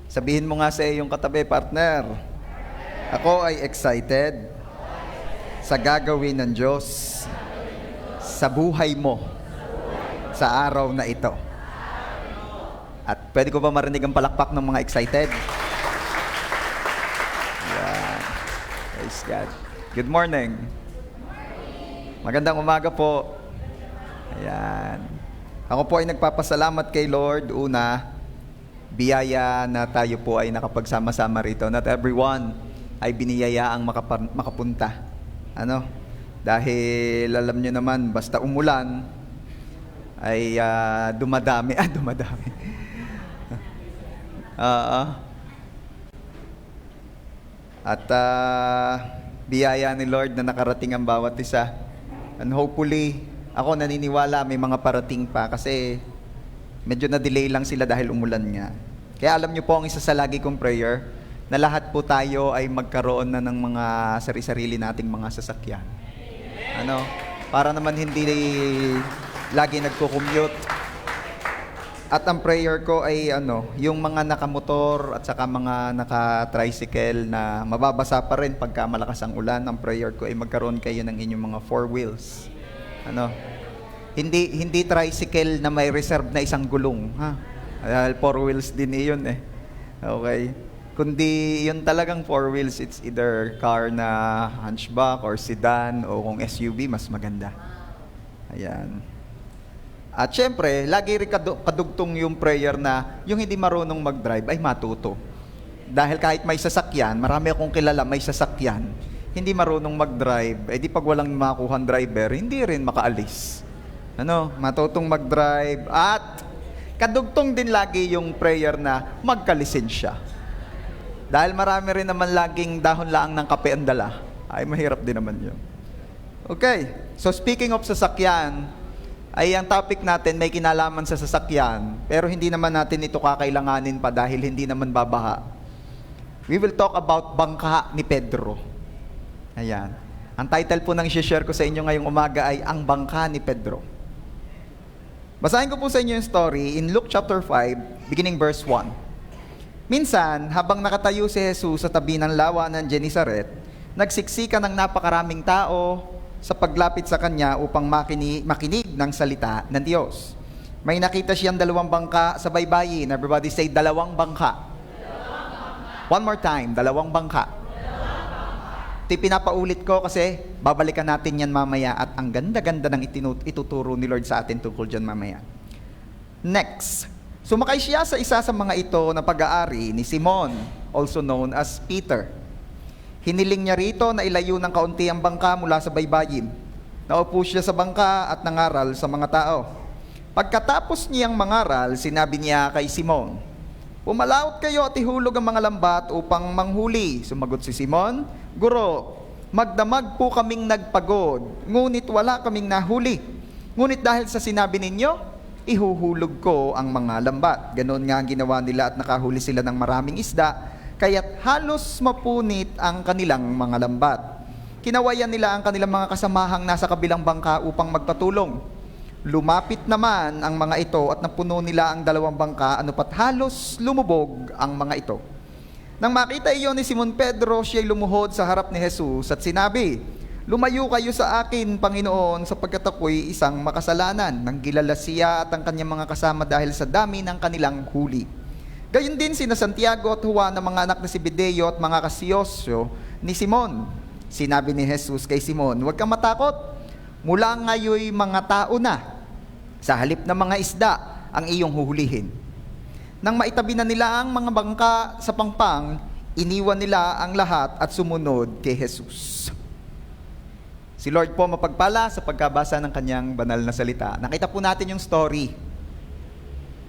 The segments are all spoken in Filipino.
Sabihin mo nga sa iyong katabi, partner. Ako ay excited sa gagawin ng Diyos sa buhay mo sa araw na ito. At pwede ko ba marinig ang palakpak ng mga excited? Yeah. Praise God. Good morning. Magandang umaga po. Ayan. Ako po ay nagpapasalamat kay Lord. Una, biyaya na tayo po ay nakapagsama-sama rito. Not everyone ay biniyayaang makapunta. Dahil alam nyo naman, basta umulan, ay dumadami. Dumadami. At biyaya ni Lord na nakarating ang bawat isa. And hopefully, ako naniniwala may mga parating pa kasi medyo na-delay lang sila dahil umulan nga. Kaya alam nyo po ang isa sa lagi kong prayer, na lahat po tayo ay magkaroon na ng mga sarili-sarili nating mga sasakyan. Para naman hindi lagi nagko-commute. At ang prayer ko ay yung mga nakamotor at saka mga naka-tricycle na mababasa pa rin pagka malakas ang ulan. Ang prayer ko ay magkaroon kayo ng inyong mga four wheels. Hindi tricycle na may reserve na isang gulong, Dahil four wheels din iyon Okay. Kundi yun talagang four wheels, it's either car na hatchback or sedan o kung SUV, mas maganda. Ayan. At syempre, lagi rin kadugtong yung prayer na yung hindi marunong mag-drive ay matuto. Dahil kahit may sasakyan, marami akong kilala may sasakyan, hindi marunong mag-drive, di pag walang makuhang driver, hindi rin makaalis. Matutong mag-drive. At kadugtong din lagi yung prayer na magkalisensya. Dahil marami rin naman laging dahon lang ng kape ang dala, ay mahirap din naman yun. Okay, so speaking of sasakyan, ay ang topic natin may kinalaman sa sasakyan, pero hindi naman natin ito kakailanganin pa dahil hindi naman babaha. We will talk about bangka ni Pedro. Ayan. Ang title po ng i-share ko sa inyo ngayong umaga ay Ang Bangka ni Pedro. Basahin ko po sa inyo yung story in Luke chapter 5, beginning verse 1. Minsan, habang nakatayo si Jesus sa tabi ng lawa ng Genesaret, nagsiksika ng napakaraming tao sa paglapit sa kanya upang makinig ng salita ng Diyos. May nakita siyang dalawang bangka sa baybayin. Everybody say, dalawang bangka. One more time, dalawang bangka. Ito pinapaulit ko kasi babalikan natin yan mamaya at ang ganda-ganda ng ituturo ni Lord sa atin tungkol dyan mamaya. Next, sumakay siya sa isa sa mga ito na pag-aari ni Simon, also known as Peter. Hiniling niya rito na ilayo ng kaunti ang bangka mula sa baybayin. Naupo siya sa bangka at nangaral sa mga tao. Pagkatapos niyang mangaral, sinabi niya kay Simon, "Pumalaot kayo at ihulog ang mga lambat upang manghuli." Sumagot si Simon, "Guro, magdamag po kaming nagpagod, ngunit wala kaming nahuli. Ngunit dahil sa sinabi ninyo, ihuhulog ko ang mga lambat." Ganoon nga ang ginawa nila at nakahuli sila ng maraming isda, kaya't halos mapunit ang kanilang mga lambat. Kinawayan nila ang kanilang mga kasamahang nasa kabilang bangka upang magpatulong. Lumapit naman ang mga ito at napuno nila ang dalawang bangka, pat halos lumubog ang mga ito. Nang makita iyon ni Simon Pedro, siya'y lumuhod sa harap ni Jesus at sinabi, "Lumayo kayo sa akin, Panginoon, sapagkat ako'y isang makasalanan." Nang gilala siya at ang kanyang mga kasama dahil sa dami ng kanilang huli. Gayon din sina Santiago at Juan na mga anak na Zebedeo at mga kasiyosyo ni Simon. Sinabi ni Jesus kay Simon, "Huwag kang matakot. Mula ngayoy mga tao na. Sa halip na mga isda ang iyong huhulihin." Nang maitabi na nila ang mga bangka sa pangpang, iniwan nila ang lahat at sumunod kay Jesus. Si Lord po mapagpala sa pagkabasa ng kanyang banal na salita. Nakita po natin yung story.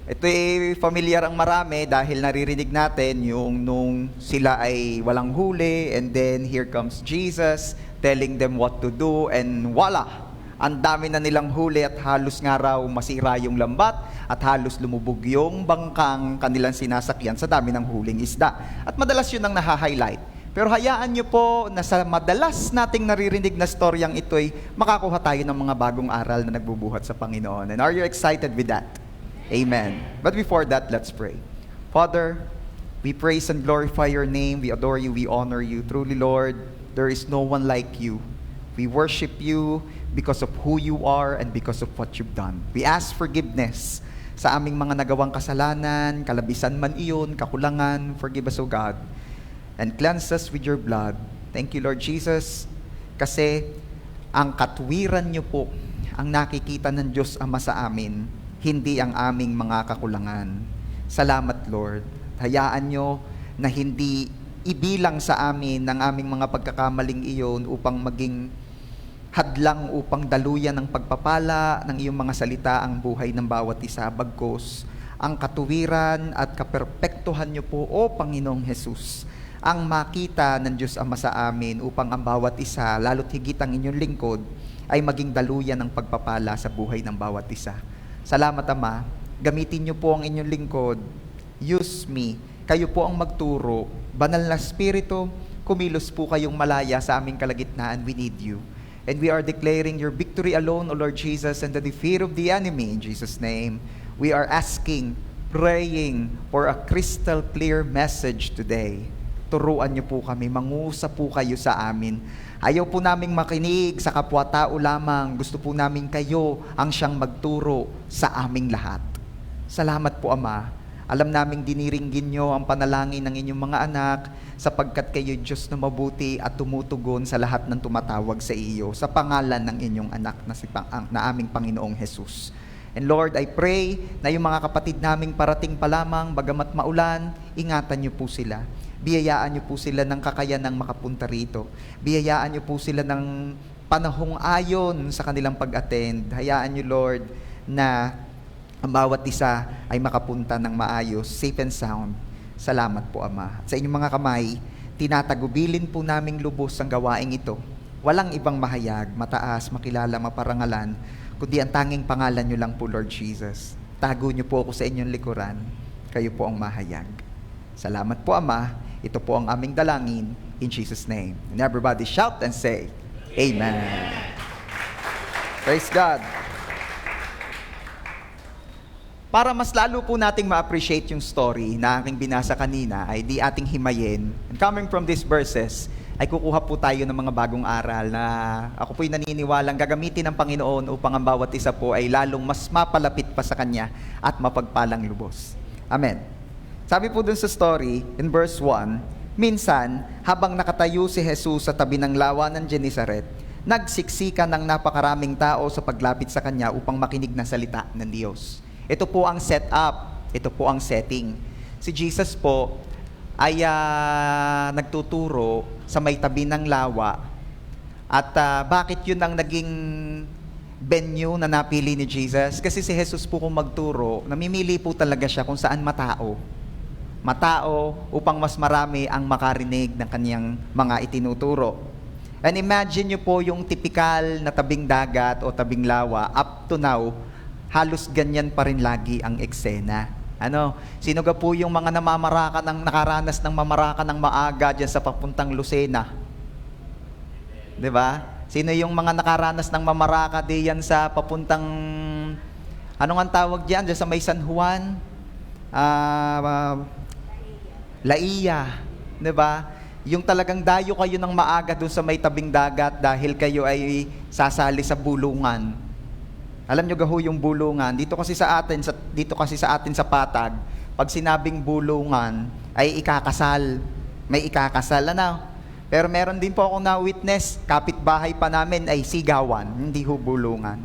Ito ay familiar ang marami dahil naririnig natin yung nung sila ay walang huli and then here comes Jesus telling them what to do and wala. Ang dami na nilang huli at halos nga raw masira yung lambat at halos lumubog yung bangkang kanilang sinasakyan sa dami ng huling isda. At madalas yun ang naha-highlight. Pero hayaan nyo po na sa madalas nating naririnig na storyang ito ay makakuha tayo ng mga bagong aral na nagbubuhat sa Panginoon. And are you excited with that? Amen. But before that, let's pray. Father, We praise and glorify your name. We adore you. We honor you. Truly, Lord, there is no one like you. We worship you because of who you are and because of what you've done. We ask forgiveness sa aming mga nagawang kasalanan, kalabisan man iyon, kakulangan. Forgive us, O God, and cleanse us with your blood. Thank you, Lord Jesus, kasi ang katwiran niyo po ang nakikita ng Diyos Ama sa amin, hindi ang aming mga kakulangan. Salamat, Lord. Hayaan nyo na hindi ibilang sa amin ng aming mga pagkakamaling iyon upang maging hadlang upang daluyan ng pagpapala ng iyong mga salita ang buhay ng bawat isa. Bagkus, ang katuwiran at kaperpektuhan niyo po, O Panginoong Jesus, ang makita ng Diyos Ama sa amin upang ang bawat isa, lalo't higit ang inyong lingkod, ay maging daluyan ng pagpapala sa buhay ng bawat isa. Salamat, Ama. Gamitin niyo po ang inyong lingkod. Use me. Kayo po ang magturo. Banal na Espiritu, kumilos po kayong malaya sa aming kalagitnaan. We need you. And we are declaring your victory alone, O Lord Jesus, and the defeat of the enemy. In Jesus' name, we are asking, praying for a crystal clear message today. Turuan niyo po kami, mangusap po kayo sa amin. Ayaw po naming makinig sa kapwa-tao lamang. Gusto po namin kayo ang siyang magturo sa aming lahat. Salamat po, Ama. Alam naming diniringgin niyo ang panalangin ng inyong mga anak sapagkat kayo Diyos na mabuti at tumutugon sa lahat ng tumatawag sa iyo sa pangalan ng inyong anak na aming Panginoong Jesus. And Lord, I pray na yung mga kapatid naming parating pa lamang, bagamat maulan, ingatan niyo po sila. Biyayaan niyo po sila ng kakayanang makapunta rito. Biyayaan niyo po sila ng panahong ayon sa kanilang pag-attend. Hayaan niyo, Lord, na ang bawat isa ay makapunta ng maayos, safe and sound. Salamat po, Ama. At sa inyong mga kamay, tinatagubilin po naming lubos ang gawaing ito. Walang ibang mahayag, mataas, makilala, maparangalan, kundi ang tanging pangalan niyo lang po, Lord Jesus. Tago niyo po ako sa inyong likuran. Kayo po ang mahayag. Salamat po, Ama. Ito po ang aming dalangin. In Jesus' name. And everybody shout and say, Amen. Praise God. Para mas lalo po nating ma-appreciate yung story na aking binasa kanina, ay di ating himayin. And coming from these verses, ay kukuha po tayo ng mga bagong aral na ako po'y naniniwalang gagamitin ng Panginoon upang ang bawat isa po ay lalong mas mapalapit pa sa Kanya at mapagpalang lubos. Amen. Sabi po dun sa story, in verse 1, minsan, habang nakatayo si Jesus sa tabi ng lawa ng Genesaret, nagsiksikan ng napakaraming tao sa paglapit sa Kanya upang makinig na salita ng Diyos. Ito po ang setup, ito po ang setting. Si Jesus po ay nagtuturo sa may tabi ng lawa. At bakit yun ang naging venue na napili ni Jesus? Kasi si Jesus po kung magturo, namimili po talaga siya kung saan matao. Matao upang mas marami ang makarinig ng kanyang mga itinuturo. And imagine nyo po yung typical na tabing dagat o tabing lawa up to now, halos ganyan pa rin lagi ang eksena. Sino ga po yung mga nakaranas ng mamaraka ng maaga dyan sa papuntang Lucena? Diba? Sino yung mga nakaranas ng mamaraka diyan sa papuntang, ano nga tawag dyan sa may San Juan? Laia. Diba? Yung talagang dayo kayo ng maaga doon sa may tabing dagat dahil kayo ay sasali sa bulungan. Alam nyo gaho yung bulungan, dito kasi sa atin sa Patag, pag sinabing bulungan ay ikakasal. May ikakasal Pero meron din po akong na-witness, kapitbahay pa namin ay sigawan, hindi ho bulungan.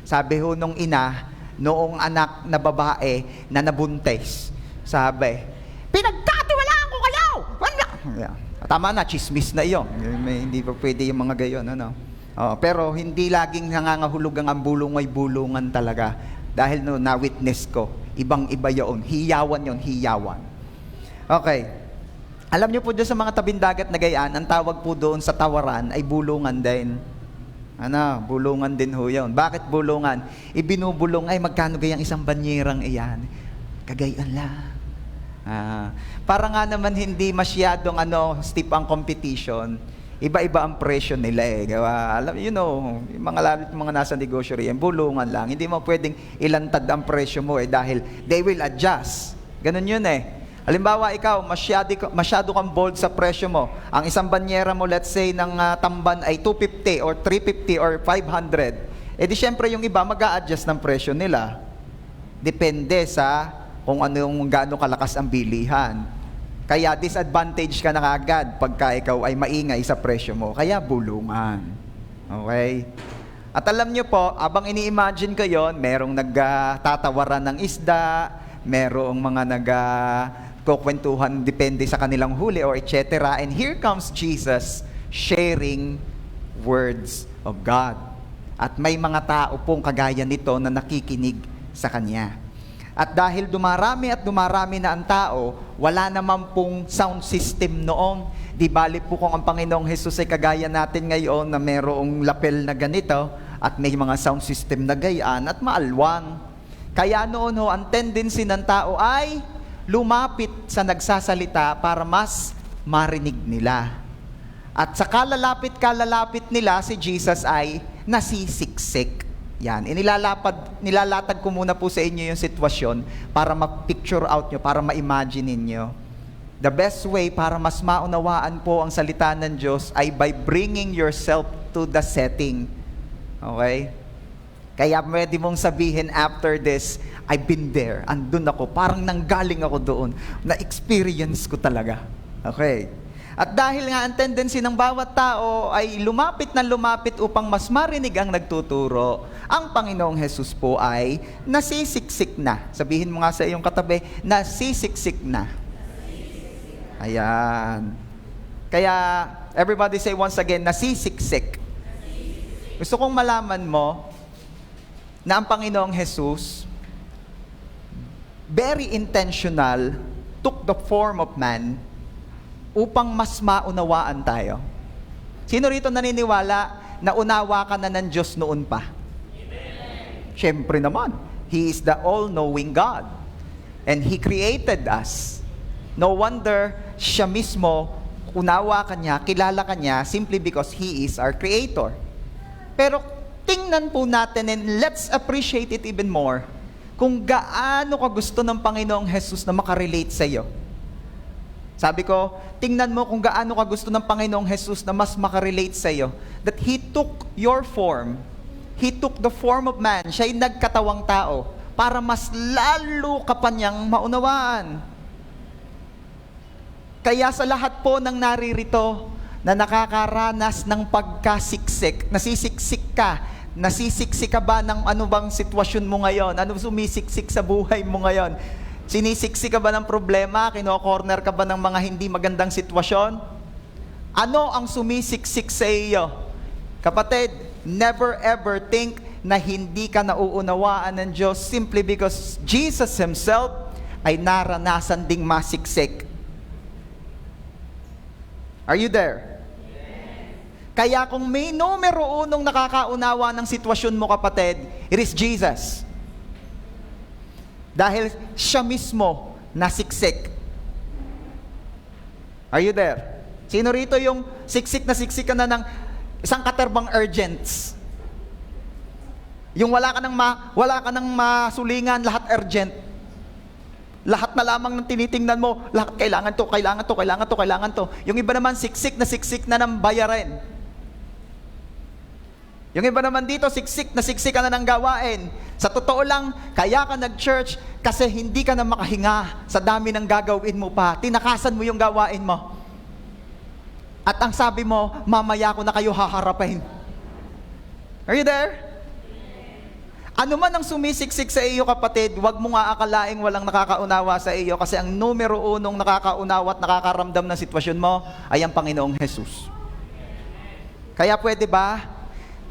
Sabi ho nung ina, noong anak na babae na nabuntis, sabi, pinagkatiwalaan ko kayo! Tama na, chismis na iyon. Hindi pa pwede yung mga gayon, pero hindi laging nangangahulugang ang bulong ay bulungan talaga. Dahil na-witness ko, ibang-iba yun. Hiyawan yun, hiyawan. Okay. Alam niyo po dyan sa mga tabing dagat na gayaan, ang tawag po doon sa tawaran ay bulungan din. Bulungan din ho yun. Bakit bulungan? Ibinubulong, ay magkano gayang isang banyerang iyan? Kagayaan lang. Para nga naman hindi masyadong steep ang competition. Iba-iba ang presyo nila yung mga nasa negosyo riyan, bulungan lang. Hindi mo pwedeng ilantad ang presyo mo dahil they will adjust. Ganun yun Halimbawa, ikaw, masyado kang bold sa presyo mo. Ang isang banyera mo, let's say, ng tamban ay 250 or 350 or 500. Eh di syempre yung iba mag-a-adjust ng presyo nila. Depende sa kung gaano kalakas ang bilihan. Kaya disadvantage ka na agad pagka ikaw ay maingay sa presyo mo. Kaya bulungan. Okay? At alam nyo po, abang ini-imagine ko yon, merong nagtatawaran ng isda, merong mga kukwentuhan depende sa kanilang huli or etc. And here comes Jesus sharing words of God. At may mga tao pong kagaya nito na nakikinig sa Kanya. At dahil dumarami na ang tao, wala naman pong sound system noong. Di bali po kung ang Panginoong Jesus ay kagaya natin ngayon na merong lapel na ganito at may mga sound system na gayaan at maalwang. Kaya noon ang tendency ng tao ay lumapit sa nagsasalita para mas marinig nila. At sa kalalapit nila, si Jesus ay nasisiksik. Yan, nilalatag ko muna po sa inyo yung sitwasyon para ma-picture out nyo, para ma-imagine ninyo. The best way para mas maunawaan po ang salita ng Diyos ay by bringing yourself to the setting. Okay? Kaya pwede mong sabihin after this, I've been there, andun ako, parang nanggaling ako doon, na-experience ko talaga. Okay? At dahil nga ang tendency ng bawat tao ay lumapit upang mas marinig ang nagtuturo, ang Panginoong Jesus po ay nasisiksik na. Sabihin mo nga sa iyong katabi, nasisiksik na. Ayan. Kaya, everybody say once again, nasisiksik. Gusto kong malaman mo na ang Panginoong Jesus, very intentional, took the form of man upang mas maunawaan tayo. Sino rito naniniwala na unawa ka na ng Diyos noon pa? Amen. Siyempre naman, He is the all-knowing God. And He created us. No wonder, siya mismo, unawa ka niya, kilala ka niya, simply because He is our Creator. Pero tingnan po natin and let's appreciate it even more kung gaano ka gusto ng Panginoong Jesus na makarelate sa iyo. Sabi ko, tingnan mo kung gaano ka gusto ng Panginoong Jesus na mas makarelate sa iyo. That He took your form, He took the form of man, siya'y nagkatawang tao para mas lalo ka pa niyang maunawaan. Kaya sa lahat po ng naririto na nakakaranas ng pagkasiksik, nasisiksik ka ba ng ano bang sitwasyon mo ngayon? Ano sumisiksik sa buhay mo ngayon? Sinisiksik ka ba ng problema? Kino-corner ka ba ng mga hindi magandang sitwasyon? Ano ang sumisiksik sa iyo? Kapatid, never ever think na hindi ka nauunawaan ng Diyos simply because Jesus Himself ay naranasan ding masiksik. Are you there? Kaya kung may numero unong nakakaunawa ng sitwasyon mo, kapatid, it is Jesus. Dahil siya mismo nasiksik. Are you there? Sino rito yung siksik ka na ng isang katerbang urgents? Yung wala ka nang masulingan, lahat urgent. Lahat na lamang ng tinitingnan mo, lahat kailangan to. Yung iba naman siksik na ng bayarin. Yung iba naman dito, siksik ka na ng gawain. Sa totoo lang, kaya ka nag-church kasi hindi ka na makahinga sa dami ng gagawin mo pa. Tinakasan mo yung gawain mo. At ang sabi mo, mamaya ko na kayo haharapin. Are you there? Ano man ang sumisiksik sa iyo, kapatid, huwag mo nga akalaing walang nakakaunawa sa iyo kasi ang numero unong nakakaunawa at nakakaramdam ng sitwasyon mo ay ang Panginoong Jesus. Kaya pwede ba?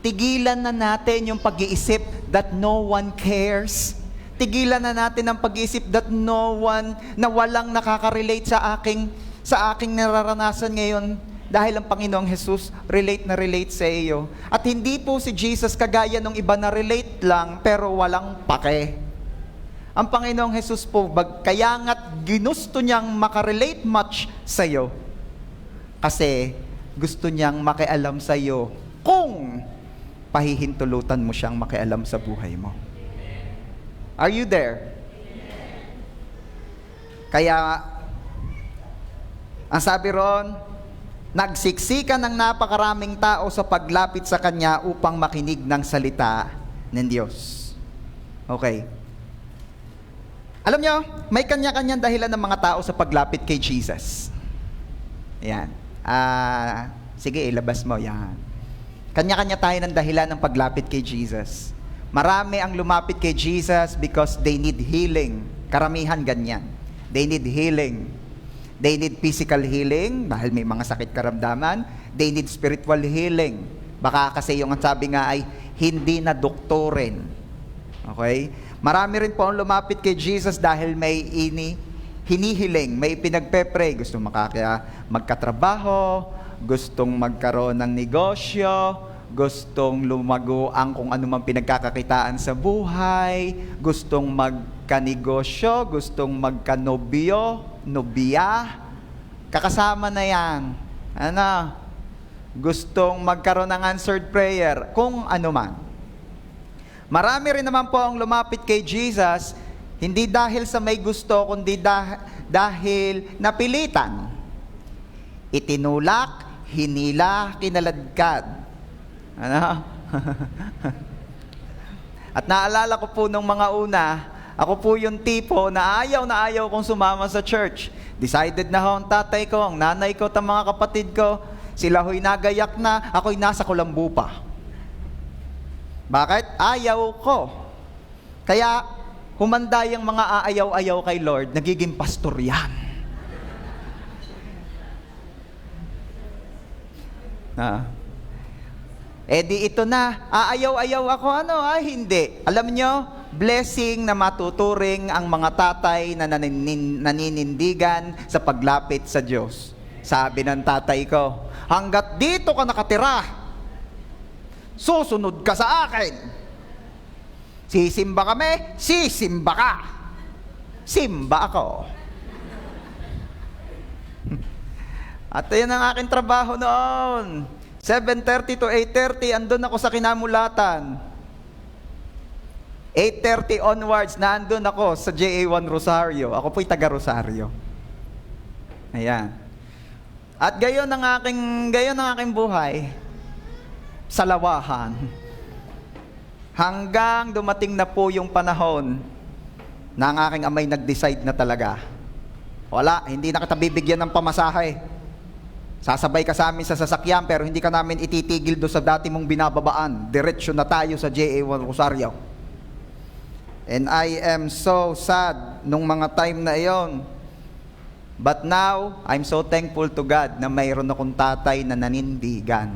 Tigilan na natin yung pag-iisip that no one cares. Tigilan na natin ang pag-iisip that na walang nakaka-relate sa aking nararanasan ngayon dahil ang Panginoong Jesus relate sa iyo. At hindi po si Jesus kagaya nung iba na relate lang pero walang pake. Ang Panginoong Jesus po, kaya nga't ginusto niyang makarelate much sa iyo kasi gusto niyang makialam sa iyo kung pahihintulutan mo siyang makialam sa buhay mo. Are you there? Kaya Ang sabi ron, nagsiksikan ng napakaraming tao sa paglapit sa Kanya upang makinig ng salita ng Diyos. Okay. Alam nyo, may kanya-kanyang dahilan ng mga tao sa paglapit kay Jesus. Ayan. Sige, ilabas mo. Yan. Kanya-kanya tayo ng dahilan ng paglapit kay Jesus. Marami ang lumapit kay Jesus because they need healing. Karamihan ganyan. They need healing. They need physical healing dahil may mga sakit karamdaman. They need spiritual healing. Baka kasi yung sabi nga ay hindi na doktorin. Okay? Marami rin po ang lumapit kay Jesus dahil may hinihiling, may pinagpe-pray. Gustong magkatrabaho, gustong magkaroon ng negosyo, gustong lumago ang kung ano mang pinagkakakitaan sa buhay, gustong magkanegosyo, gustong magkanobyo, nobya, kakasama na yan. Gustong magkaroon ng answered prayer, kung ano man. Marami rin naman po ang lumapit kay Jesus, hindi dahil sa may gusto, kundi dahil napilitan. Itinulak, hinila, kinaladkad. At naalala ko po nung mga una, ako po yung tipo na ayaw kong sumama sa church. Decided na ho ang tatay ko, ang nanay ko, at mga kapatid ko, sila ho'y nagayak na, ako'y nasa kulambu pa. Bakit? Ayaw ko. Kaya, humanda yung mga aayaw-ayaw kay Lord, nagiging pastor yan. Di ito na, aayaw-ayaw ako, hindi. Alam nyo, blessing na matuturing ang mga tatay na naninindigan sa paglapit sa Diyos. Sabi ng tatay ko, hanggat dito ka nakatira, susunod ka sa akin. Sisimba kami, sisimba ka. Simba ako. At yan ang aking trabaho noon. 7:30 to 8:30, andun ako sa Kinamulatan. 8:30 onwards, nandun ako sa JA1 Rosario. Ako po'y taga Rosario. Ayan. At gayon ang aking buhay. Salawahan. Hanggang dumating na po yung panahon na ang aking amay nag-decide na talaga. Wala, hindi na kita bibigyan ng pamasahe. Sasabay ka sa amin sa sasakyan pero hindi ka namin ititigil do sa dati mong binababaan. Diretso na tayo sa JA1 Rosario. And I am so sad nung mga time na iyon. But now, I'm so thankful to God na mayroon akong tatay na nanindigan.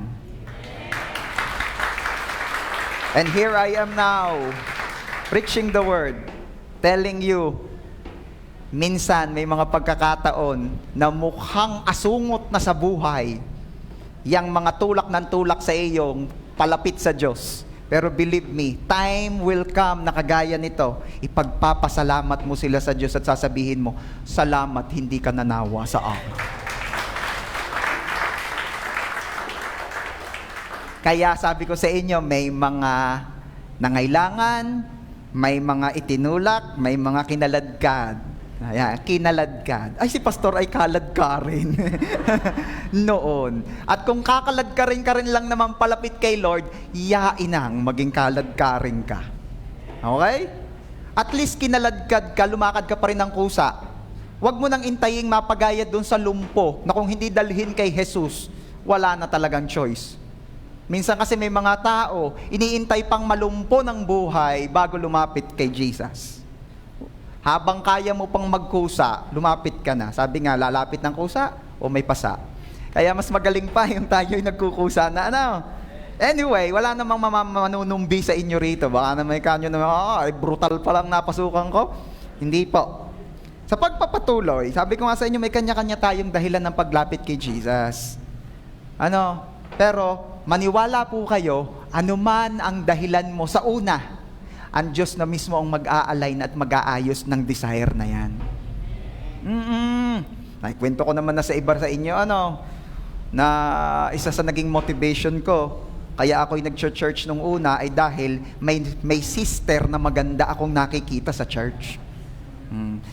And here I am now, preaching the word, telling you, minsan may mga pagkakataon na mukhang asungot na sa buhay, yang mga tulak ng tulak sa iyong palapit sa Diyos. Pero believe me, time will come na kagaya nito, ipagpapasalamat mo sila sa Diyos at sasabihin mo, salamat, hindi ka nanawa sa akin. Kaya sabi ko sa inyo, may mga nangailangan, may mga itinulak, may mga kinaladkad. Ayan, kinaladkad. Ay, si pastor ay kalad ka rin. Noon. At kung kakalad ka rin lang naman palapit kay Lord, yainang maging kalad ka rin ka. Okay? At least kinaladkad ka, lumakad ka pa rin ng kusa. Huwag mo nang intaying mapagayad dun sa lumpo na kung hindi dalhin kay Jesus, wala na talagang choice. Minsan kasi may mga tao, iniintay pang malumpo ng buhay bago lumapit kay Jesus. Habang kaya mo pang magkusa, lumapit ka na. Sabi nga, lalapit ng kusa o may pasa. Kaya mas magaling pa yung tayo'y nagkukusa na Anyway, wala namang manunumbi sa inyo rito. Baka naman kanyo naman, brutal pa lang napasukan ko. Hindi po. Sa pagpapatuloy, sabi ko nga sa inyo, may kanya-kanya tayong dahilan ng paglapit kay Jesus. Pero, maniwala po kayo, anuman ang dahilan mo sa una, ang Diyos na mismo ang mag-a-align at mag-aayos ng desire na yan. Nakwento ko naman na sa iba sa inyo, na isa sa naging motivation ko, kaya ako'y nag-church nung una, ay dahil may sister na maganda akong nakikita sa church.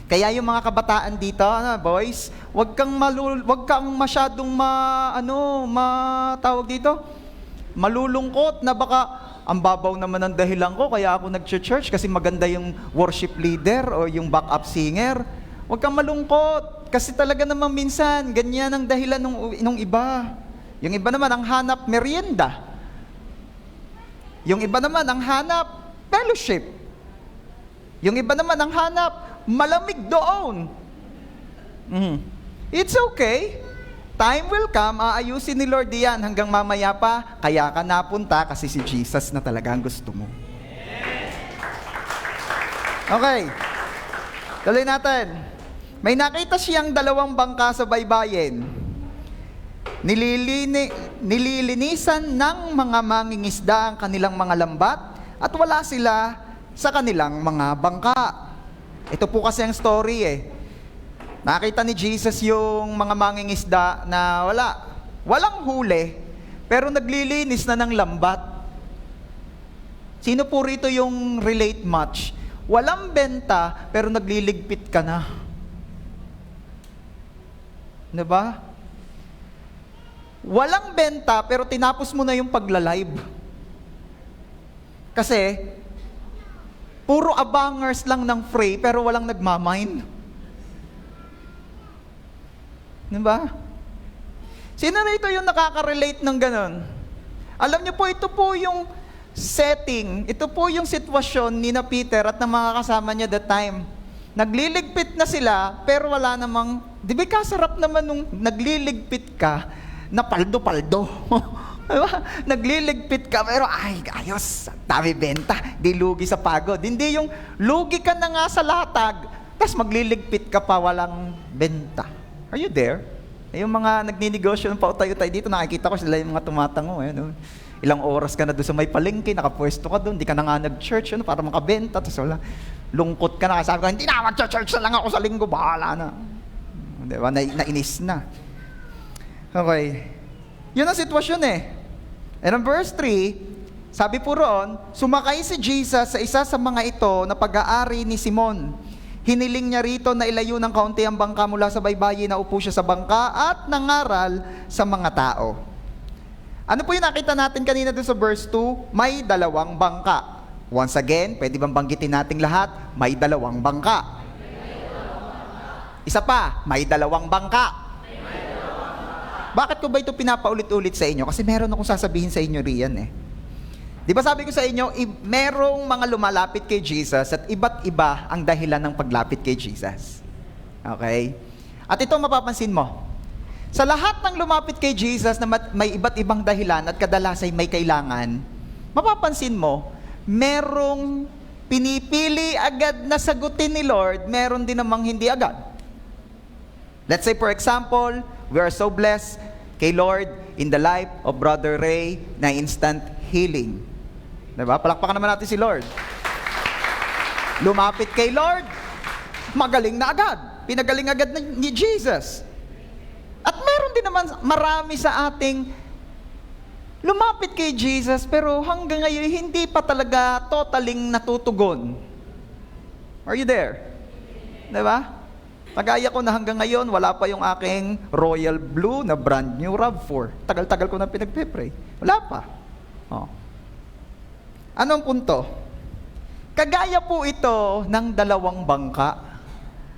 Kaya yung mga kabataan dito, boys, wag kang masyadong tawag dito, malulungkot na baka ang babaw naman ang dahilan ko kaya ako nag-church kasi maganda yung worship leader o yung backup singer. Wag kang malungkot kasi talaga namang minsan ganyan ang dahilan nung iba. Yung iba naman ang hanap merienda. Yung iba naman ang hanap fellowship. Yung iba naman ang hanap malamig doon. It's okay. Time will come, aayusin ni Lord yan hanggang mamaya pa, kaya ka napunta kasi si Jesus na talaga ang gusto mo. Okay. Tuloy natin. May nakita siyang 2 bangka sa baybayin. Nililinisan ng mga mangingisda ang kanilang mga lambat at wala sila sa kanilang mga bangka. Ito po kasi ang story Nakita ni Jesus yung mga mangingisda na walang huli, pero naglilinis na ng lambat. Sino po rito yung relate much? Walang benta, pero nagliligpit ka na. Diba? Walang benta, pero tinapos mo na yung pagla-live. Kasi, puro abangers lang ng free, pero walang nagmamine. Diba? Sino na ito yung nakaka-relate ng ganon? Alam niyo po, ito po yung setting, ito po yung sitwasyon ni na Peter at ng mga kasama niya that time. Nagliligpit na sila, pero wala namang, di ba kasarap naman nung nagliligpit ka na paldo-paldo? Diba? Nagliligpit ka, pero ayos, dami benta, di lugi sa pagod. Hindi yung lugi ka na nga sa latag, tapos magliligpit ka pa walang benta. Are you there? Yung mga nagninegosyo ng pautay-utay dito, nakikita ko sila yung mga tumatango. Ilang oras ka na doon sa may palengke, nakapwesto ka doon, di ka na nga nag-church para makabenta, tapos wala. Lungkot ka na, sabi ko, hindi na, mag-church na lang ako sa linggo, bahala na. Diba? Nainis na. Okay. Yun ang sitwasyon And on verse 3, sabi po roon, sumakay si Jesus sa isa sa mga ito na pag-aari ni Simon. Hiniling niya rito na ilayo ng kaunti ang bangka mula sa baybayin, na upo siya sa bangka at nangaral sa mga tao. Ano po yung nakita natin kanina doon sa verse 2? May 2 bangka. Once again, pwede bang banggitin natin lahat? May 2 bangka. Isa pa, may 2 bangka. Bakit ko ba ito pinapaulit-ulit sa inyo? Kasi meron akong sasabihin sa inyo riyan Di ba sabi ko sa inyo, merong mga lumalapit kay Jesus at iba't iba ang dahilan ng paglapit kay Jesus. Okay? At ito mapapansin mo, sa lahat ng lumapit kay Jesus na may iba't ibang dahilan at kadalasay may kailangan, mapapansin mo, merong pinipili agad na sagutin ni Lord, meron din namang hindi agad. Let's say for example, we are so blessed kay Lord in the life of Brother Ray na instant healing. Diba? Palakpakan naman natin si Lord. Lumapit kay Lord, magaling na agad. Pinagaling agad ni Jesus. At meron din naman marami sa ating lumapit kay Jesus, pero hanggang ngayon hindi pa talaga totaling natutugon. Are you there? Diba? Kagaya ko na hanggang ngayon, wala pa yung aking Royal Blue na brand new RAV4. Tagal-tagal ko na pinagpe-pray. Wala pa. Anong punto? Kagaya po ito ng 2 bangka.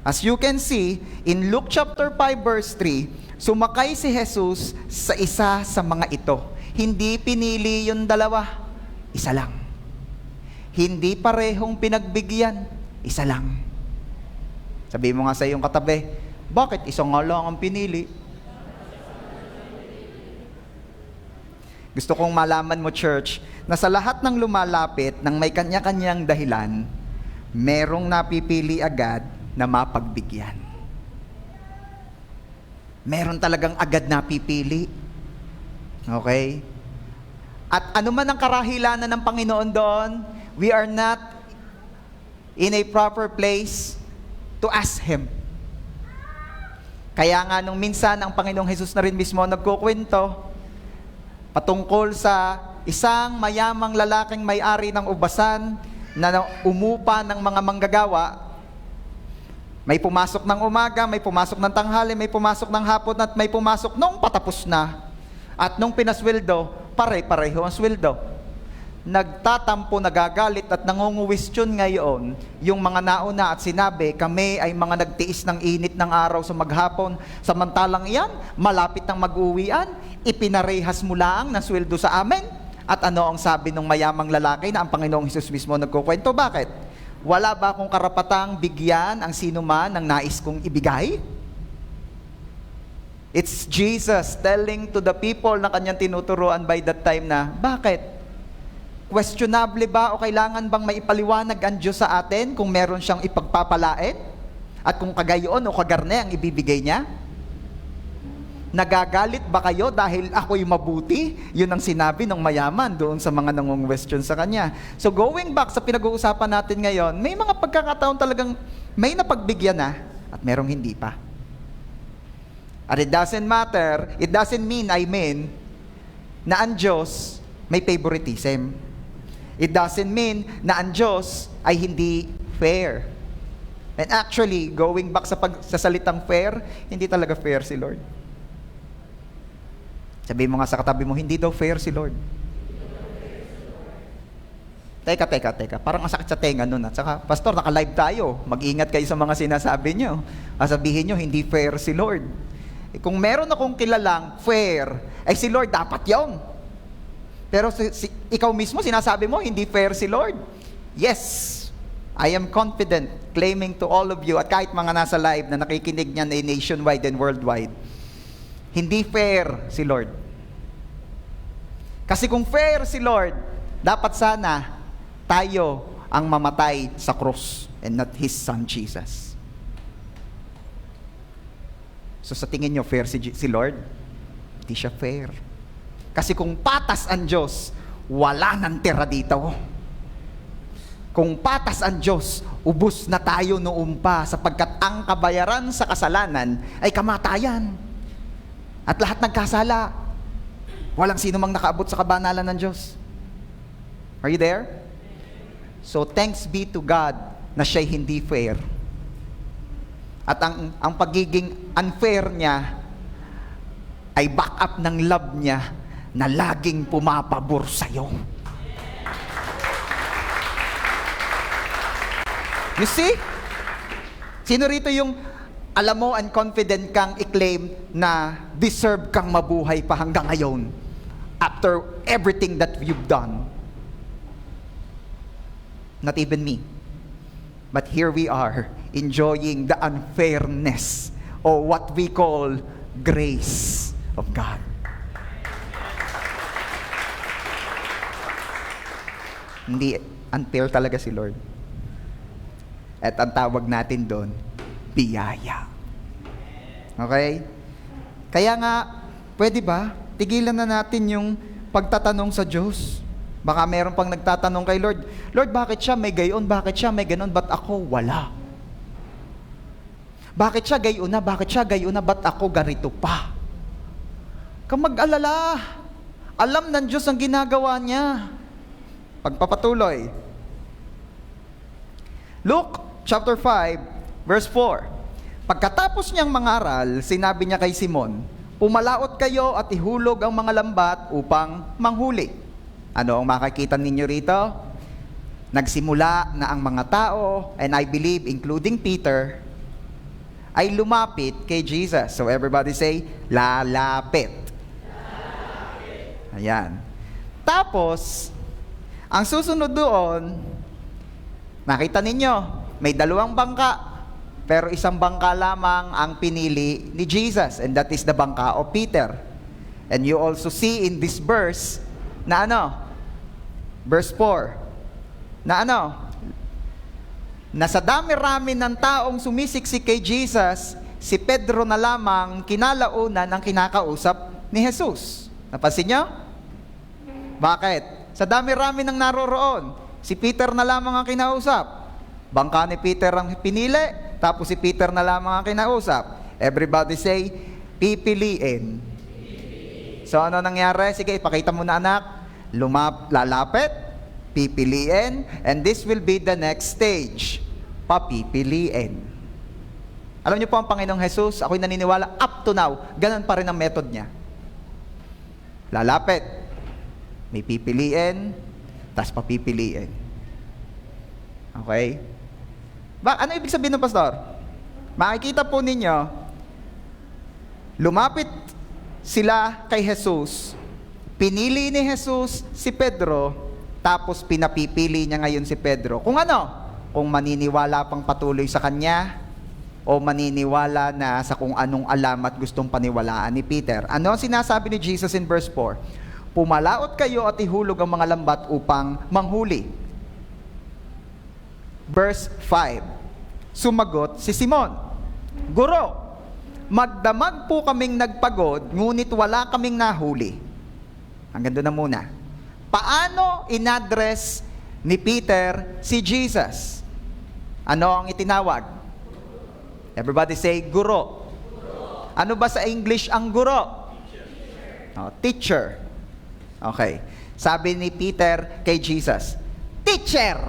As you can see, in Luke chapter 5 verse 3, sumakay si Jesus sa isa sa mga ito. Hindi pinili yung 2, isa lang. Hindi parehong pinagbigyan, isa lang. Sabi mo nga sa iyong katabi, bakit isa nga lang ang pinili? Gusto kong malaman mo, church, na sa lahat ng lumalapit ng may kanya-kanyang dahilan, merong napipili agad na mapagbigyan. Meron talagang agad napipili. Okay? At ano man ang karahilanan ng Panginoon doon, we are not in a proper place to ask Him. Kaya nga nung minsan, ang Panginoong Hesus na rin mismo nagkukwento patungkol sa isang mayamang lalaking may-ari ng ubasan na umupa ng mga manggagawa. May pumasok ng umaga, may pumasok ng tanghali, may pumasok ng hapon, at may pumasok nung patapos na. At nung pinasweldo, pare-pareho ang sweldo. Nagtatampo, nagagalit at nangunguwestiyon ngayon yung mga nauna at sinabi, kami ay mga nagtiis ng init ng araw sa maghapon. Samantalang iyan, malapit ng mag-uwian, ipinarehas mo lang na sweldo sa amin. At ano ang sabi ng mayamang lalaki na ang Panginoong Hesus mismo nagkukwento? Bakit? Wala ba akong karapatang bigyan ang sino man ng nais kong ibigay? It's Jesus telling to the people na kanyang tinuturuan by that time na, bakit? Questionable ba o kailangan bang maipaliwanag ang Diyos sa atin kung meron siyang ipagpapalain? At kung kagayon o kagarne ang ibibigay niya? Nagagalit ba kayo dahil ako'y mabuti? Yun ang sinabi ng mayaman doon sa mga nangungwestiyon sa kanya. So going back sa pinag-uusapan natin ngayon, may mga pagkakataon talagang may napagbigyan na at merong hindi pa. At it doesn't matter, it doesn't mean na ang Diyos may favoritism. It doesn't mean na ang Diyos ay hindi fair. And actually, going back sa salitang fair, hindi talaga fair si Lord. Sabihin mo nga sa katabi mo, hindi daw fair si Lord. Teka. Parang ang sakit sa tenga nun. At saka, Pastor, naka-live tayo. Mag-ingat kayo sa mga sinasabi nyo. Sabihin nyo, hindi fair si Lord. Kung meron akong kilalang fair, ay si Lord dapat yun. Pero ikaw mismo, sinasabi mo, hindi fair si Lord. Yes, I am confident, claiming to all of you, at kahit mga nasa live na nakikinig niyan ay nationwide and worldwide, hindi fair si Lord. Kasi kung fair si Lord, dapat sana tayo ang mamatay sa krus and not His Son Jesus. So sa tingin nyo, fair si Lord? Hindi siya fair. Kasi kung patas ang Diyos, wala nang tira dito. Kung patas ang Diyos, ubos na tayo noon pa, sapagkat ang kabayaran sa kasalanan ay kamatayan. At lahat nagkasala. Walang sino mang nakaabot sa kabanalan ng Diyos. Are you there? So thanks be to God na siya'y hindi fair. At ang pagiging unfair niya ay back up ng love niya na laging pumapabor sa'yo. You see? Sino rito yung alam mo and confident kang i-claim na deserve kang mabuhay pa hanggang ngayon after everything that you've done? Not even me. But here we are, enjoying the unfairness or what we call grace of God. Hindi unfair talaga si Lord. At ang tawag natin doon, biyaya. Okay? Kaya nga, pwede ba, tigilan na natin yung pagtatanong sa Diyos. Baka meron pang nagtatanong kay Lord, Lord, bakit siya may gayon? Bakit siya may ganon? Ba't ako wala? Bakit siya gayon na? Bakit siya gayon na? Ba't ako ganito pa? Kung mag-alala, alam ng Diyos ang ginagawa niya. Pagpapatuloy. Luke chapter 5, verse 4. Pagkatapos niyang mangaral, sinabi niya kay Simon, pumalaot kayo at ihulog ang mga lambat upang manghuli. Ano ang makikita ninyo rito? Nagsimula na ang mga tao, and I believe including Peter, ay lumapit kay Jesus. So everybody say, lalapit. Ayan. Tapos, ang susunod doon, nakita ninyo, may dalawang bangka, pero isang bangka lamang ang pinili ni Jesus, and that is the bangka of Peter. And you also see in this verse, na ano? Verse 4, na ano? Na sa dami-rami ng taong sumisiksik kay Jesus, si Pedro na lamang kinalaunan ang kinakausap ni Jesus. Napansin nyo? Bakit? Sa dami-rami ng naroroon, si Peter na lamang ang kinausap. Bangka ni Peter ang pinili, tapos si Peter na lamang ang kinausap. Everybody say, pipiliin. So ano nangyari? Sige, ipakita mo na anak. Lalapit, pipiliin, and this will be the next stage. Papipiliin. Alam niyo po ang Panginoong Jesus, ako'y naniniwala up to now, ganun pa rin ang method niya. Lalapit, may pipiliin, tas papipiliin. Okay? Ano ibig sabihin ng pastor? Makikita po ninyo, lumapit sila kay Jesus, pinili ni Jesus si Pedro, tapos pinapipili niya ngayon si Pedro. Kung ano? Kung maniniwala pang patuloy sa kanya, o maniniwala na sa kung anong alam at gustong paniwalaan ni Peter. Ano ang sinasabi ni Jesus in verse 4? Pumalaot kayo at ihulog ang mga lambat upang manghuli. Verse 5. Sumagot si Simon, Guro, magdamag po kaming nagpagod, ngunit wala kaming nahuli. Hanggang doon na muna. Paano in-address ni Peter si Jesus? Ano ang itinawag? Everybody say, Guro. Ano ba sa English ang guro? Teacher. Okay. Sabi ni Peter kay Jesus, Teacher!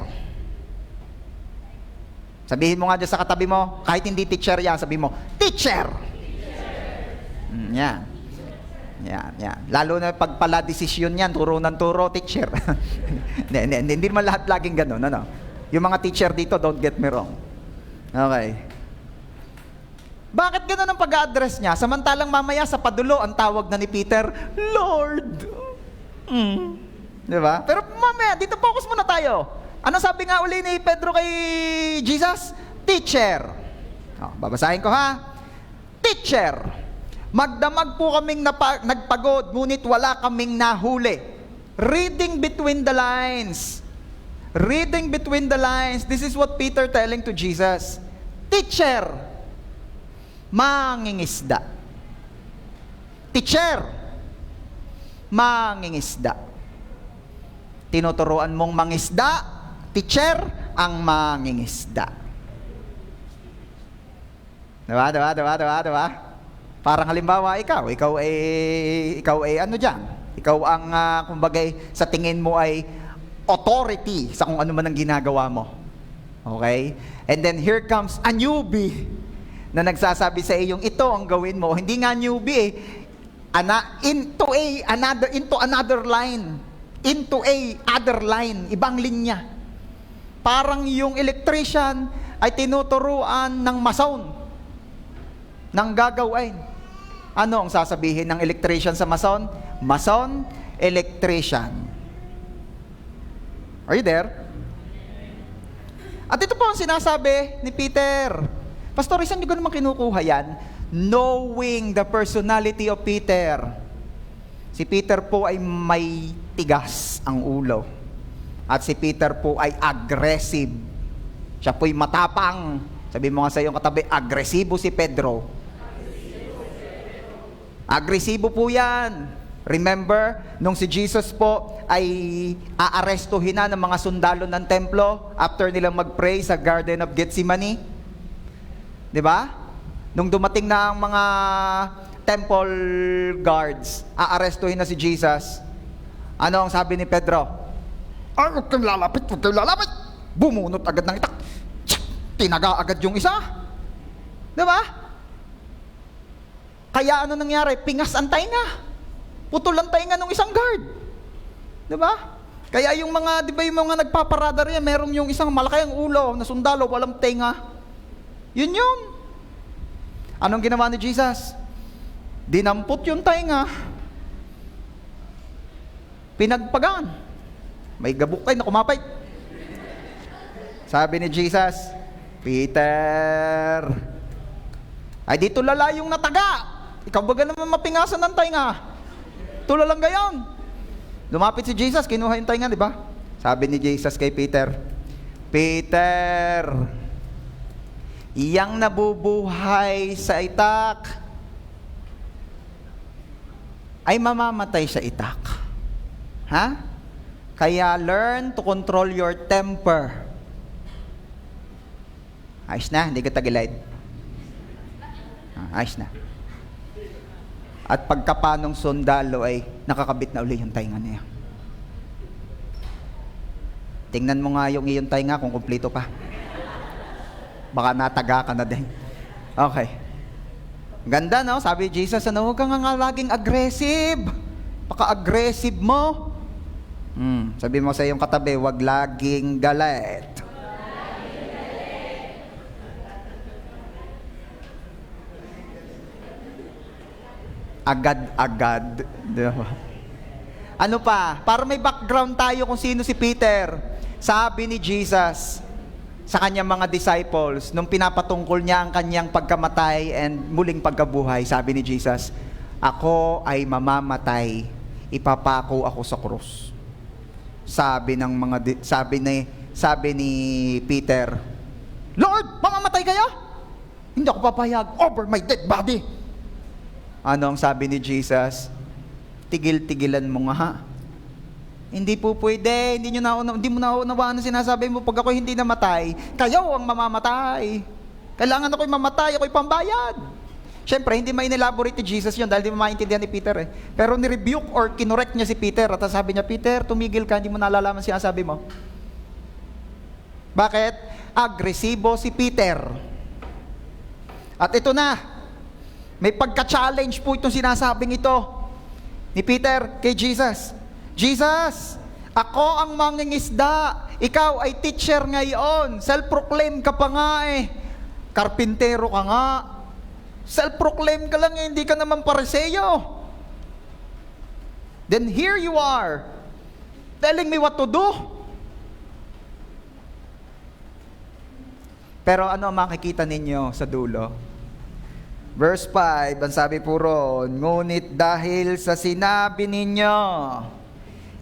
Sabihin mo nga dyan sa katabi mo, kahit hindi teacher yan, sabihin mo, Teacher! Yan. Lalo na pag pala desisyon yan, turo ng turo, teacher. Hindi man lahat laging ganun. Ano? Yung mga teacher dito, don't get me wrong. Okay. Bakit gano'n ang pag-address niya? Samantalang mamaya sa padulo, ang tawag na ni Peter, Lord. Di ba? Pero mamaya, dito focus muna tayo. Ano sabi nga uli ni Pedro kay Jesus? Teacher. Babasahin ko ha. Teacher, magdamag po kaming nagpagod, ngunit wala kaming nahuli. Reading between the lines. Reading between the lines. This is what Peter telling to Jesus. Teacher, mangingisda. Teacher, mangingisda. Tinuturuan mong mangisda, teacher, ang mangingisda. Diba? Parang halimbawa ikaw ay ano dyan? Ikaw ang, kumbagay, sa tingin mo ay authority sa kung ano man ang ginagawa mo. Okay? And then here comes a newbie na nagsasabi sa iyong ito ang gawin mo. Hindi nga newbie into another line. Into other line. Ibang linya. Parang yung electrician ay tinuturuan ng mason ng gagawin. Ano ang sasabihin ng electrician sa mason? Mason, electrician. Are you there? At ito po ang sinasabi ni Peter. Pastor, saan nyo naman kinukuha yan? Knowing the personality of Peter. Si Peter po ay may tigas ang ulo. At si Peter po ay aggressive. Siya po'y matapang. Sabi mo nga sa iyong katabi, agresibo si Pedro. Agresibo po yan. Remember, nung si Jesus po ay aarestuhin na ng mga sundalo ng templo after nilang mag-pray sa Garden of Gethsemane. Diba? Nung dumating na ang mga temple guards, aarestuhin na si Jesus. Ano ang sabi ni Pedro? Ay, huwag kayong lalapit. Bumunot agad ng itak. Tinaga agad yung isa. Diba? Kaya ano nangyari? Pingas ang tainga. Putol ang tainga ng isang guard. Diba? Kaya yung mga, di ba yung mga nagpaparada rin, merong yung isang malaki ang ulo na sundalo, walang tainga. Yun yun. Anong ginawa ni Jesus? Dinampot yung tainga. Pinagpagaan. May gabukay na kumapay. Sabi ni Jesus, Peter, ay dito lala yung nataga. Ikaw baga naman mapingasan ng tainga. Tula lang gayon. Lumapit si Jesus, kinuha yung tainga, di ba? Sabi ni Jesus kay Peter, Peter, iyang nabubuhay sa itak ay mamamatay sa itak. Ha? Kaya learn to control your temper. Ayos na, hindi ka tagilid. Ayos na. At pagkapanong sundalo ay nakakabit na uli yung tainga niya. Tingnan mo nga yung iyong tainga kung kumpleto pa. Baka nataga ka na din. Okay. Ganda, no? Sabi Jesus, huwag ka nga laging aggressive. Paka-aggressive mo. Sabi mo sa iyong katabi, huwag laging galit. Agad-agad. Diba? Ano pa? Para may background tayo kung sino si Peter. Sabi ni Jesus sa kanyang mga disciples, nung pinapatungkol niya ang kanyang pagkamatay and muling pagkabuhay, sabi ni Jesus, ako ay mamamatay, ipapako ako sa krus. Sabi ni Peter, Lord, mamamatay kayo? Hindi ako papayag over my dead body. Ano ang sabi ni Jesus? Tigil-tigilan mo nga. Hindi po pwede, hindi mo naunawaan ang sinasabi mo. Pag ako'y hindi namatay, kayo ang mamamatay. Kailangan ako'y mamatay, ako'y pambayad. Siyempre, hindi ma-inelaborate ni Jesus yun dahil di mo maintindihan ni Peter eh. Pero ni-rebuke or kinorek niya si Peter at sabi niya, Peter, tumigil ka, hindi mo nalalaman sinasabi mo. Bakit? Agresibo si Peter. At ito na, may pagka-challenge po itong sinasabing ito ni Peter kay Jesus. Jesus, ako ang mangingisda. Ikaw ay teacher ngayon. Self-proclaim ka pa nga eh. Karpintero ka nga. Self-proclaim ka lang eh. Hindi ka naman pariseyo. Then here you are, telling me what to do. Pero ano makikita ninyo sa dulo? Verse 5, ang sabi po ron, ngunit dahil sa sinabi ninyo,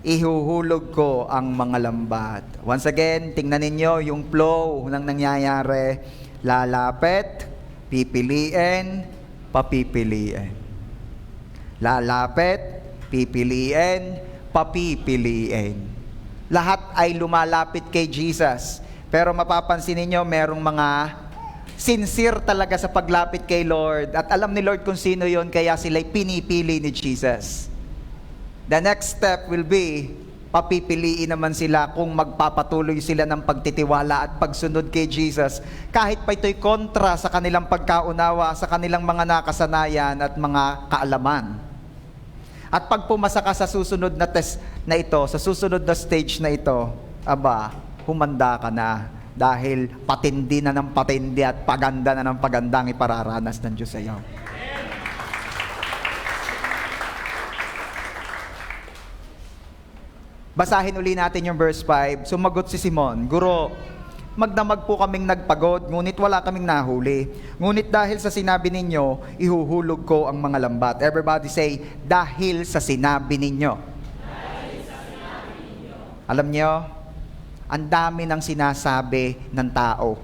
ihuhulog ko ang mga lambat. Once again, tingnan ninyo yung flow ng nangyayari. Lalapit, pipiliin, papipiliin. Lalapit, pipiliin, papipiliin. Lahat ay lumalapit kay Jesus. Pero mapapansin ninyo, merong mga sincere talaga sa paglapit kay Lord. At alam ni Lord kung sino yon, kaya sila'y pinipili ni Jesus. The next step will be, papipiliin naman sila kung magpapatuloy sila ng pagtitiwala at pagsunod kay Jesus. Kahit pa ito'y kontra sa kanilang pagkaunawa, sa kanilang mga nakasanayan at mga kaalaman. At pag pumasa ka sa susunod na test na ito, sa susunod na stage na ito, aba, humanda ka na. Dahil patindi na ng patindi at paganda na ng paganda ang ipararanas ng Diyos sa iyo. Basahin uli natin yung verse 5. Sumagot si Simon, Guro, magdamag po kaming nagpagod, ngunit wala kaming nahuli. Ngunit dahil sa sinabi ninyo, ihuhulog ko ang mga lambat. Everybody say, dahil sa sinabi ninyo. Dahil sa sinabi ninyo. Alam niyo, ang dami ng sinasabi ng tao.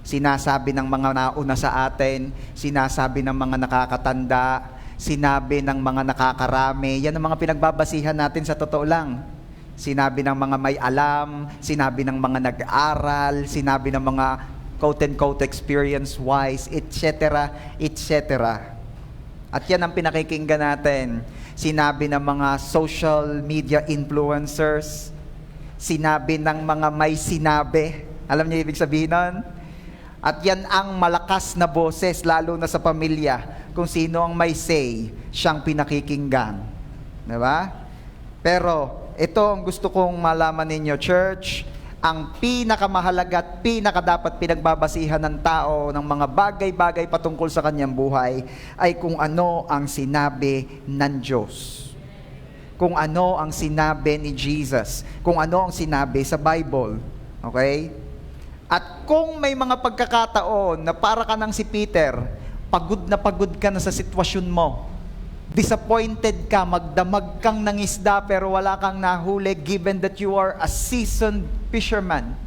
Sinasabi ng mga nauna sa atin, sinasabi ng mga nakakatanda, sinabi ng mga nakakarami. Yan ang mga pinagbabasihan natin sa totoo lang. Sinabi ng mga may alam, sinabi ng mga nag-aral, sinabi ng mga quote-unquote experience-wise, etc., etc. At yan ang pinakikinggan natin. Sinabi ng mga social media influencers, sinabi ng mga may sinabi. Alam niyo ibig sabihin nun? At yan ang malakas na boses, lalo na sa pamilya. Kung sino ang may say, siyang pinakikinggan. Diba? Pero, ito ang gusto kong malaman ninyo, church. Ang pinakamahalaga at pinakadapat pinagbabasihan ng tao ng mga bagay-bagay patungkol sa kanyang buhay ay kung ano ang sinabi ng Diyos. Kung ano ang sinabi ni Jesus. Kung ano ang sinabi sa Bible. Okay? At kung may mga pagkakataon na para ka ng si Peter, pagod ka na sa sitwasyon mo, disappointed ka, magdamag kang ng isda pero wala kang nahuli, given that you are a seasoned fisherman.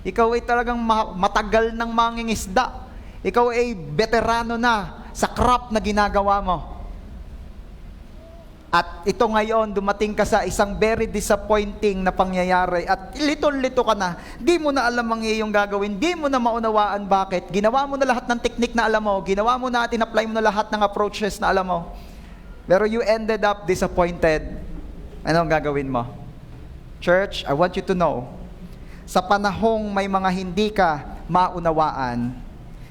Ikaw ay talagang matagal ng mangingisda. Ikaw ay veterano na sa crop na ginagawa mo. At ito ngayon, dumating ka sa isang very disappointing na pangyayari at lito-lito ka na. Di mo na alam ang iyong gagawin. Di mo na maunawaan bakit. Ginawa mo na lahat ng technique na alam mo. Ginawa mo na at in-apply mo na lahat ng approaches na alam mo. Pero you ended up disappointed. Ano ang gagawin mo? Church, I want you to know, sa panahong may mga hindi ka maunawaan,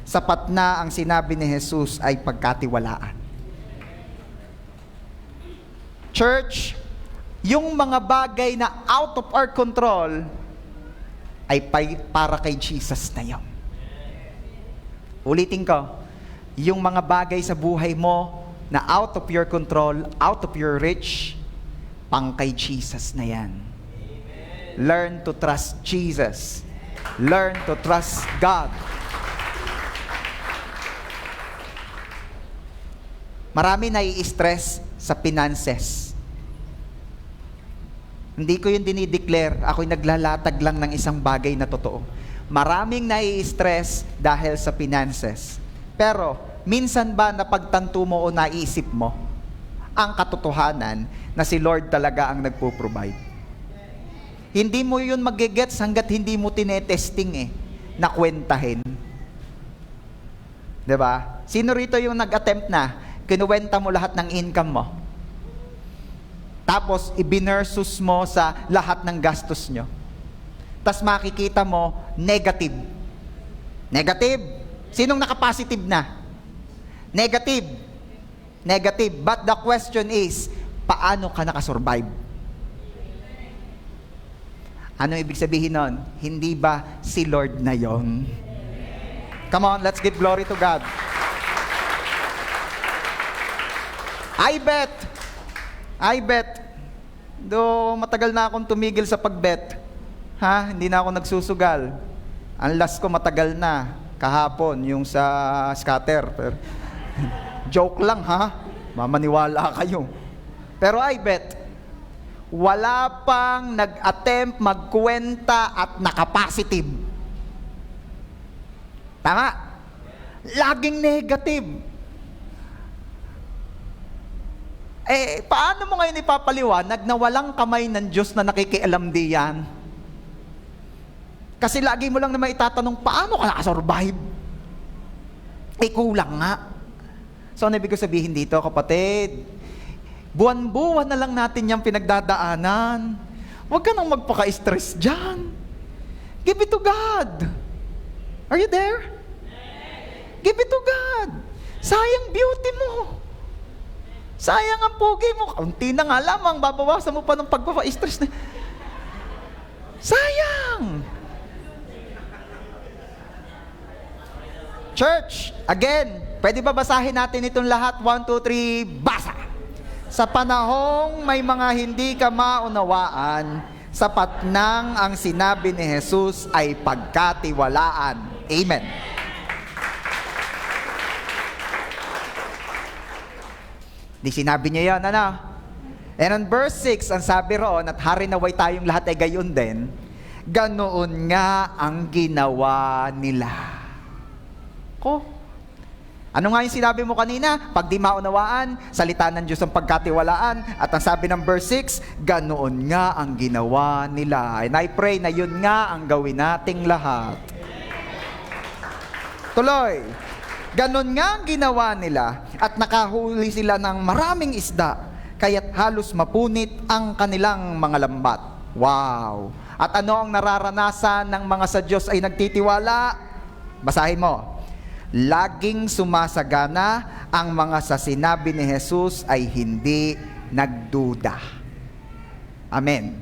sapat na ang sinabi ni Jesus ay pagkatiwalaan. Church, yung mga bagay na out of our control ay para kay Jesus na yun. Ulitin ko, yung mga bagay sa buhay mo na out of your control, out of your reach, pang kay Jesus na yan. Learn to trust Jesus. Learn to trust God. Marami nai-stress sa finances. Hindi ko yun dinideclare. Ako'y naglalatag lang ng isang bagay na totoo. Maraming nai-stress dahil sa finances. Pero, minsan ba napagtanto mo o naisip mo ang katotohanan na si Lord talaga ang nagpo-provide? Hindi mo yun magigets hanggat hindi mo tinetesting na kwentahin. Diba? Sino rito yung nag-attempt na kinuwenta mo lahat ng income mo? Tapos, ibinersus mo sa lahat ng gastos nyo. Tapos makikita mo, negative. Negative. Sinong nakapositive na? Negative. Negative. But the question is, paano ka nakasurvive? Ano ibig sabihin nun? Hindi ba si Lord na yon? Come on, let's give glory to God. I bet, do matagal na akong tumigil sa pagbet. Hindi na ako nagsusugal. Ang last ko matagal na, kahapon, yung sa scatter. Pero, joke lang mamaniwala kayo. Pero I bet, wala pang nag-attempt magkwenta at nakapositive. Tama? Laging negative. Paano mo ngayon ipapaliwanag na walang kamay ng Diyos na nakikialam diyan? Kasi lagi mo lang naman itatanong, paano ka nakasurvive? Kulang nga. So, ano ibig ko sabihin dito, kapatid? Buwan-buwan na lang natin yung pinagdadaanan. Huwag ka nang magpaka-stress dyan. Give it to God. Are you there? Give it to God. Sayang beauty mo. Sayang ang pogi mo. Kaunti na nga lamang, babawasan mo pa ng pagpapa-stress na. Sayang! Church, again, pwede ba basahin natin itong lahat? 1, 2, 3, basa! Sa panahong may mga hindi ka maunawaan, sapat nang ang sinabi ni Jesus ay pagkatiwalaan. Amen. Di sinabi niya yan, ano? And on verse 6, ang sabi roon, at hari naway tayong lahat ay gayon din, ganoon nga ang ginawa nila. Ano nga yung sinabi mo kanina? Pag di maunawaan, salita ng Diyos ang pagkatiwalaan. At ang sabi ng verse 6, ganoon nga ang ginawa nila. And I pray na yun nga ang gawin nating lahat. Tuloy. Ganon nga ang ginawa nila at nakahuli sila ng maraming isda, kaya't halos mapunit ang kanilang mga lambat. Wow! At ano ang nararanasan ng mga sa Diyos ay nagtitiwala? Basahin mo. Laging sumasagana ang mga sa sinabi ni Jesus ay hindi nagduda. Amen.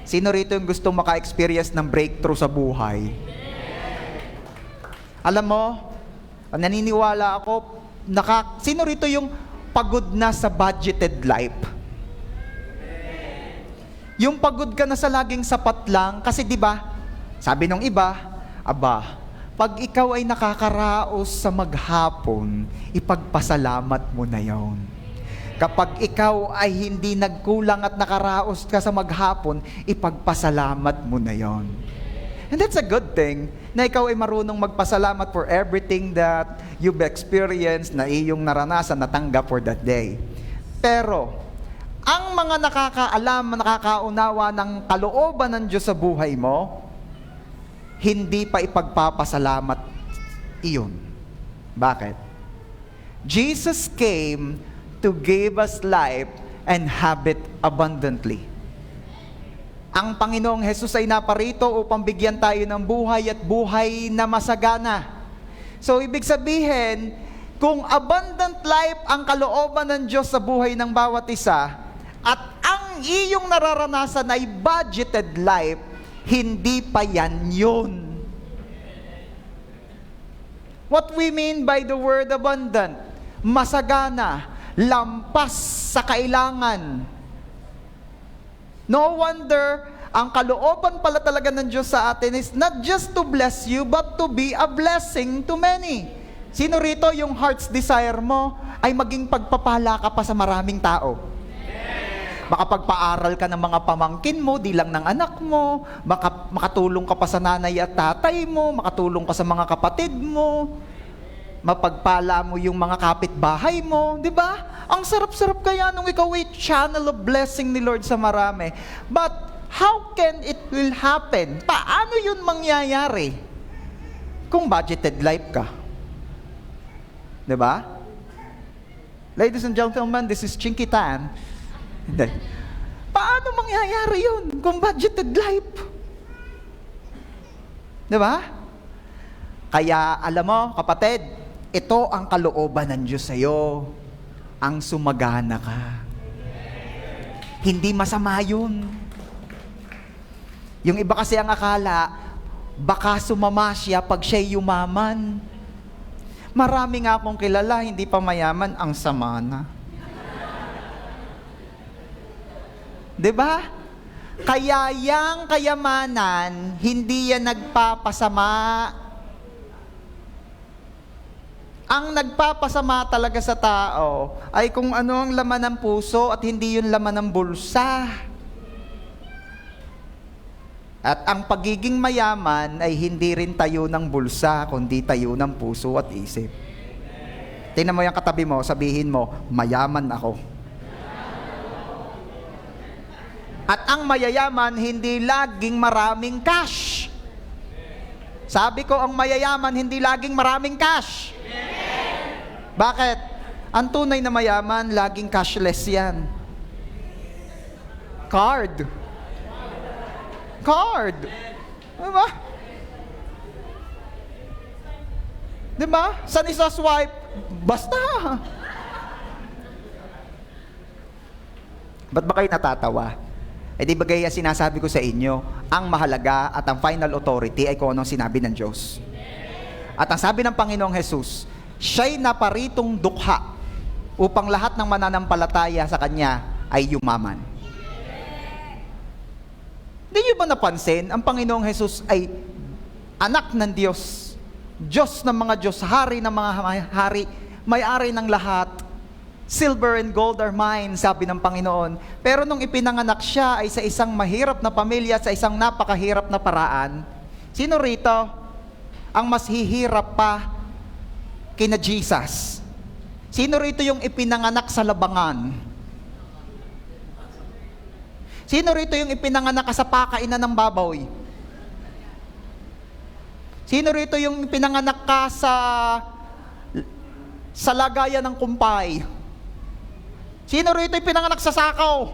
Sino rito yung gustong maka-experience ng breakthrough sa buhay? Alam mo, naniniwala ako, sino rito yung pagod na sa budgeted life? Yung pagod ka na sa laging sapat lang, kasi di ba, sabi nung iba, pag ikaw ay nakakaraos sa maghapon, ipagpasalamat mo na yon. Kapag ikaw ay hindi nagkulang at nakaraos ka sa maghapon, ipagpasalamat mo na yon. And that's a good thing, na ikaw ay marunong magpasalamat for everything that you've experienced, na iyong naranasan, natanggap for that day. Pero, ang mga nakakaalam, nakakaunawa ng kalooban ng Diyos sa buhay mo, hindi pa ipagpapasalamat iyon. Bakit? Jesus came to give us life and have it abundantly. Ang Panginoong Jesus ay naparito upang bigyan tayo ng buhay at buhay na masagana. So, ibig sabihin, kung abundant life ang kalooban ng Diyos sa buhay ng bawat isa, at ang iyong nararanasan ay budgeted life, hindi pa yan yun. What we mean by the word abundant? Masagana, lampas sa kailangan. No wonder, ang kalooban pala talaga ng Diyos sa atin is not just to bless you, but to be a blessing to many. Sino rito yung heart's desire mo ay maging pagpapala ka pa sa maraming tao? Makapagpaaral ka ng mga pamangkin mo, di lang ng anak mo, makatulong ka pa sa nanay at tatay mo, makatulong ka sa mga kapatid mo, mapagpala mo yung mga kapitbahay mo, di ba? Ang sarap-sarap kaya nung ikaw ay channel of blessing ni Lord sa marami. But how can it will happen? Paano yun mangyayari kung budgeted life ka? Di ba? Ladies and gentlemen, this is Chinky Tan. Hindi. Paano mangyayari yun kung budgeted life? Di ba? Kaya alam mo, kapatid, ito ang kalooban ng Diyos sa'yo. Ang sumagana ka. Hindi masama yun. Yung iba kasi ang akala, baka sumama siya pag siya'y yumaman. Marami nga akong kilala, hindi pa mayaman, ang sama na. Diba? Kaya yang kayamanan, hindi yan nagpapasama. Ang nagpapasama talaga sa tao ay kung ano ang laman ng puso at hindi yung laman ng bulsa. At ang pagiging mayaman ay hindi rin tayo ng bulsa, kundi tayo ng puso at isip. Tingnan mo yung katabi mo, sabihin mo, mayaman ako. At ang mayayaman, hindi laging maraming cash. Sabi ko, ang mayayaman, hindi laging maraming cash. Bakit? Ang tunay na mayaman, laging cashless yan. Card. Diba? Diba? Saan isa swipe? Basta. Ba't ba kayo natatawa? Eh di ba kaya sinasabi ko sa inyo, ang mahalaga at ang final authority ay kung anong sinabi ng Diyos. At ang sabi ng Panginoong Jesus, siya'y naparitong dukha upang lahat ng mananampalataya sa Kanya ay yumaman. Hindi niyo ba napansin, ang Panginoong Jesus ay anak ng Diyos, Diyos ng mga Diyos, hari ng mga hari, may-ari ng lahat. Silver and gold are mine, sabi ng Panginoon. Pero nung ipinanganak siya ay sa isang mahirap na pamilya, sa isang napakahirap na paraan. Sino rito ang mas hihirap pa kina Jesus? Sino rito yung ipinanganak sa labangan? Sino rito yung ipinanganak sa pakainan ng baboy? Sino rito yung ipinanganak ka sa lagayan ng kumpay? Sino rito yung pinanganak sa sakaw?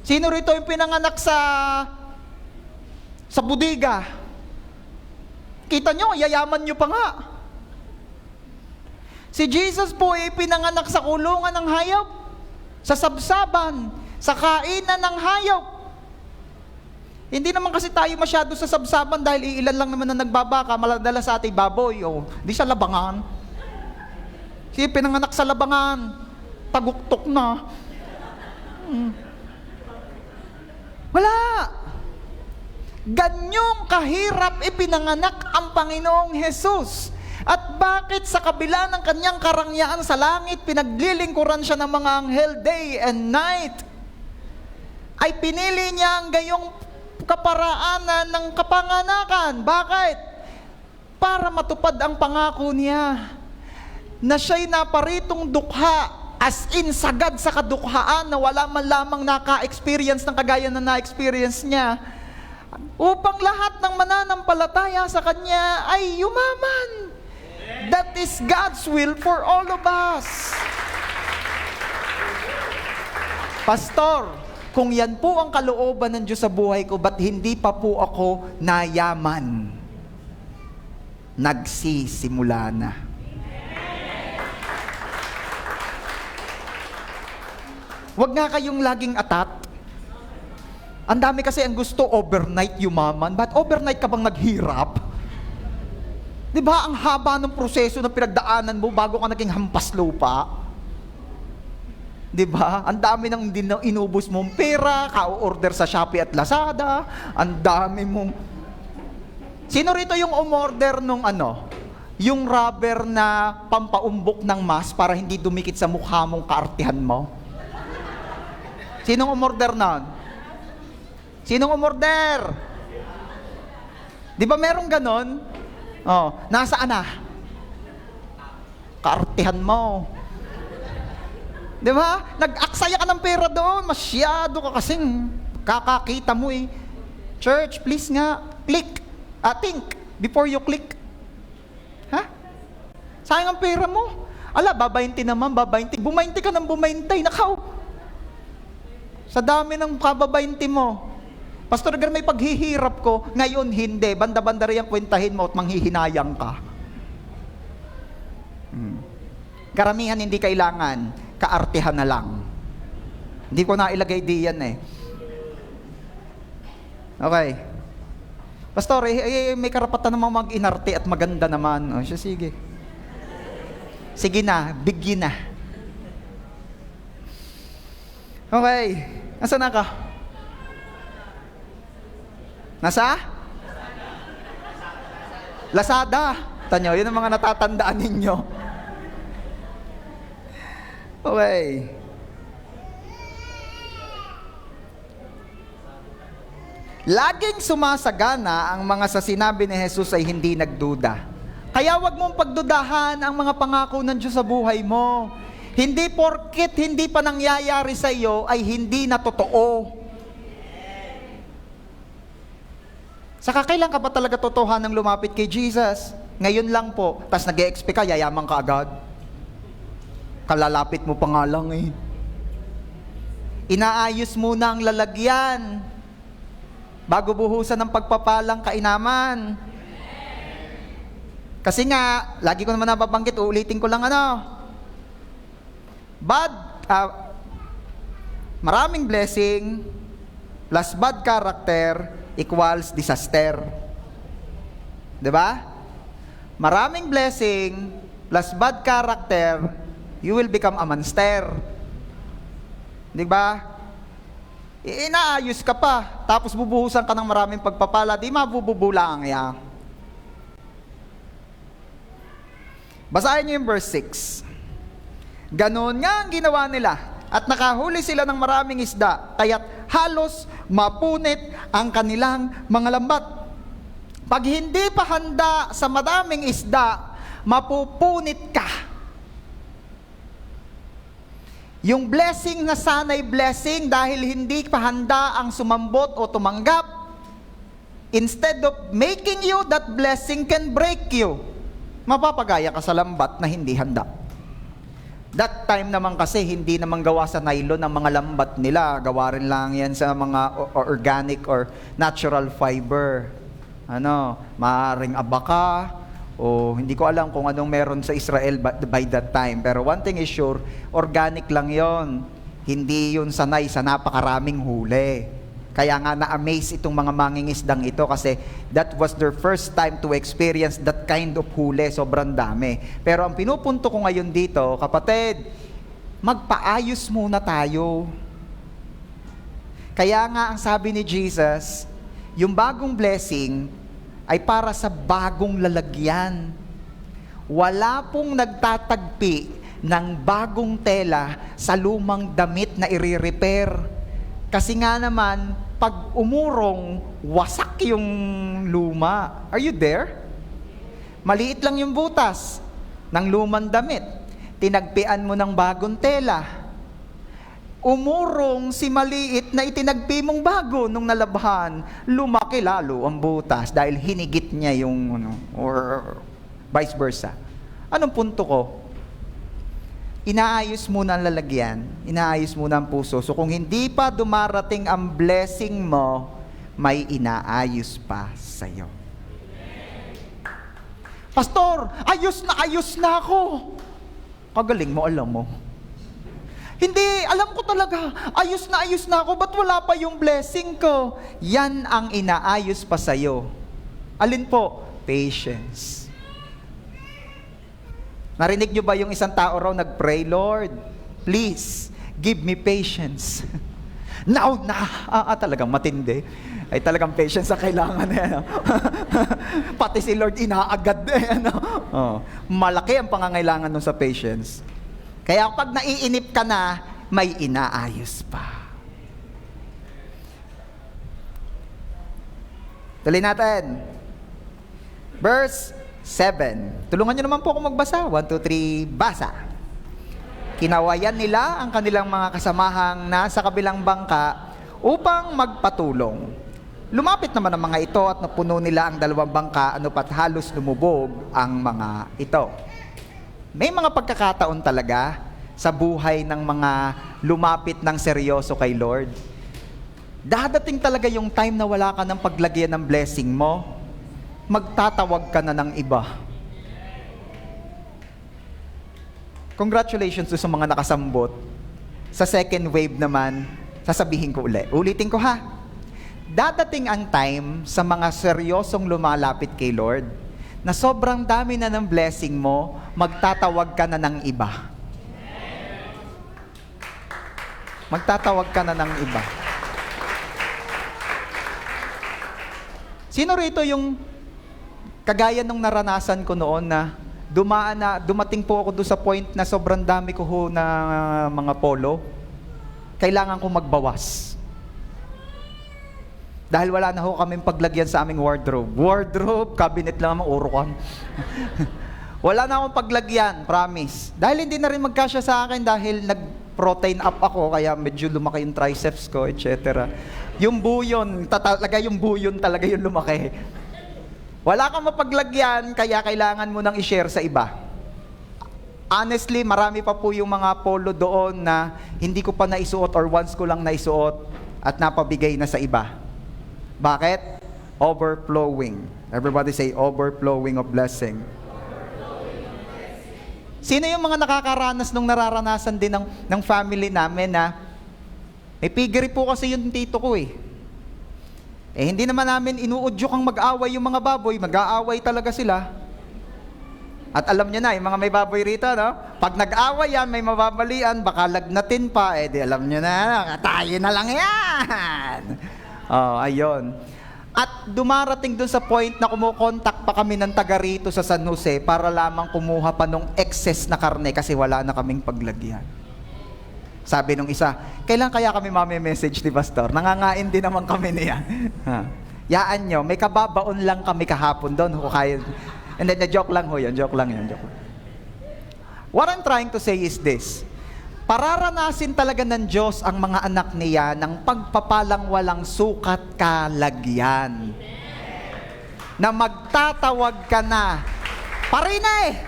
Sino rito yung pinanganak sa budiga? Kita nyo, yayaman nyo pa nga. Si Jesus po ay pinanganak sa kulungan ng hayop, sa sabsaban, sa kainan ng hayop. Hindi naman kasi tayo masyado sa sabsaban dahil ilan lang naman na nagbabaka, maladala sa ating baboy. O, di sa labangan. Kasi pinanganak sa labangan, taguktok na. Wala. Ganyong kahirap ipinanganak ang Panginoong Jesus. At bakit sa kabila ng kanyang karangyaan sa langit, pinaglilingkuran siya ng mga anghel day and night, ay pinili niya ang gayong kaparaanan ng kapanganakan. Bakit? Para matupad ang pangako niya na siya'y naparitong dukha, as in sagad sa kadukhaan na wala man lamang naka-experience ng kagaya na na-experience niya, upang lahat ng mananampalataya sa Kanya ay yumaman. That is God's will for all of us. Pastor, kung yan po ang kalooban ng Diyos sa buhay ko, ba't hindi pa po ako nayaman? nagsisimula na. Huwag nga kayong laging atat. Ang dami kasi ang gusto overnight yumaman. Ba't overnight ka bang naghirap? Di ba ang haba ng proseso na pinagdaanan mo bago ka naging hampas lupa? Di ba? Ang dami nang inubos mong pera, ka-order sa Shopee at Lazada, ang dami mong... Sino rito yung umorder nung yung rubber na pampaumbok ng mask para hindi dumikit sa mukha mong kaartihan mo? Sinong umorder nun? Sinong umorder? Di ba merong ganon? Oh, nasaan na? Kaartihan mo. Di ba? Nag-aksaya ka ng pera doon. Masyado ka kasing kakakita mo eh. Church, please nga, click. Think before you click. Ha? Sayang ang pera mo. Ala, babainti naman, babainti. Bumainti ka ng bumaintay. Nakaw. Sa dami ng kababainti mo. Pastor Gar, may paghihirap ko. Ngayon, hindi. Banda-banda rin ang kwentahin mo at manghihinayang ka. Karamihan hindi kailangan. Kaartihan na lang. Hindi ko na ilagay diyan eh. Okay. Pastor, may karapatan naman mag-inarte at maganda naman. O, siya, sige. Sige na, bigyan na. Okay. Nasaan na ka? Nasa? Lazada. Tanyo, yun ang mga natatandaan ninyo. Okay. Laging sumasagana ang mga sa sinabi ni Jesus ay hindi nagduda. Kaya wag mong pagdudahan ang mga pangako ng Diyos sa buhay mo. Hindi porket hindi pa nangyayari sa iyo ay hindi na totoo. Saka kailan ka ba talaga totohanang lumapit kay Jesus? Ngayon lang po, tas nag-e-expect ka, yayaman ka agad. Kalalapit mo pa nga lang eh. Inaayos muna ang lalagyan bago buhusan ng pagpapalang kainaman. Kasi nga, lagi ko naman nababanggit, uulitin ko lang maraming blessing plus bad character equals disaster. Diba? Maraming blessing plus bad character, you will become a monster. Diba? Inaayos ka pa, tapos bubuhusan ka ng maraming pagpapala, di mabububula ang yan. Basahin niyo yung verse 6. Ganon nga ang ginawa nila, at nakahuli sila ng maraming isda, kaya't halos mapunit ang kanilang mga lambat. Pag hindi pa handa sa madaming isda, mapupunit ka. Yung blessing na sana'y blessing dahil hindi pa handa ang sumambot o tumanggap, instead of making you, that blessing can break you. Mapapagaya ka sa lambat na hindi handa. That time naman kasi hindi naman gawa sa nylon ang mga lambat nila. Gawa rin lang yan sa mga organic or natural fiber. Maaaring abaka, o hindi ko alam kung anong meron sa Israel by that time. Pero one thing is sure, organic lang yon. Hindi yun sanay sa napakaraming huli. Kaya nga na-amaze itong mga mangingisdang ito kasi that was their first time to experience that kind of huli. Sobrang dami. Pero ang pinupunto ko ngayon dito, kapatid, magpaayos muna tayo. Kaya nga ang sabi ni Jesus, yung bagong blessing ay para sa bagong lalagyan. Wala pong nagtatagpi ng bagong tela sa lumang damit na i-repair. Kasi nga naman, pag umurong, wasak yung luma. Are you there? Maliit lang yung butas ng lumang damit. Tinagpian mo ng bagong tela. Umurong si maliit na itinagpi mong bago nung nalabhan, lumaki lalo ang butas dahil hinigit niya yung or vice versa. Anong punto ko? Inaayos muna ang lalagyan, inaayos muna ang puso. So kung hindi pa dumarating ang blessing mo, may inaayos pa sa'yo. Pastor, ayos na ako. Kagaling mo, alam mo. Hindi, alam ko talaga, ayos na ako, ba't wala pa yung blessing ko? Yan ang inaayos pa sa'yo. Alin po? Patience. Narinig nyo ba yung isang tao raw nag-pray, Lord, please, give me patience. Now na! Talagang matindi. Ay talagang patience ang kailangan. Pati si Lord inaagad. Malaki ang pangangailangan nun sa patience. Kaya pag naiinip ka na, may inaayos pa. Tuloy natin. Verse 7. Tulungan nyo naman po ako magbasa. 1, 2, 3, basa. Kinawayan nila ang kanilang mga kasamahang nasa kabilang bangka upang magpatulong. Lumapit naman ang mga ito at napuno nila ang dalawang bangka, pat halos lumubog ang mga ito. May mga pagkakataon talaga sa buhay ng mga lumapit ng seryoso kay Lord. Dadating talaga yung time na wala ka ng paglagyan ng blessing mo, magtatawag ka na ng iba. Congratulations sa mga nakasambot. Sa second wave naman, sasabihin ko ulitin ko ha. Dadating ang time sa mga seryosong lumalapit kay Lord na sobrang dami na ng blessing mo, magtatawag ka na ng iba. Magtatawag ka na ng iba. Sino rito yung kagaya nung naranasan ko noon na dumating po ako doon sa point na sobrang dami ko ho na mga polo, kailangan ko magbawas. Dahil wala na ho kaming paglagyan sa aming wardrobe. Wardrobe, cabinet lang ang urukan. Wala na akong paglagyan, promise. Dahil hindi na rin magkasya sa akin dahil nag-protein up ako, kaya medyo lumaki yung triceps ko, etc. Yung buyon, yung buyon talaga yung lumaki. Wala kang mapaglagyan, kaya kailangan mo nang i-share sa iba. Honestly, marami pa po yung mga polo doon na hindi ko pa naisuot or once ko lang naisuot at napabigay na sa iba. Bakit? Overflowing. Everybody say, overflowing of blessing. Sino yung mga nakakaranas nung nararanasan din ng family namin na may piggery po kasi yung tito ko hindi naman namin inuudyok ang mag-away yung mga baboy, mag-aaway talaga sila. At alam nyo na, yung mga may baboy rito, no? Pag nag-away yan, may mababalian, baka lagnatin pa, di alam nyo na, tayo na lang yan. Ayun. At dumarating dun sa point na kumukontak pa kami ng taga rito sa San Jose para lamang kumuha pa nung excess na karne kasi wala na kaming paglagyan. Sabi nung isa, kailan kaya kami message ni Pastor? Nangangain din naman kami niya. Yaan nyo, may kababaon lang kami kahapon doon. And then, joke lang ho yun, joke lang. What I'm trying to say is this. Pararanasin talaga ng Diyos ang mga anak niya ng pagpapalang walang sukat kalagyan. Na magtatawag ka na, Parinay!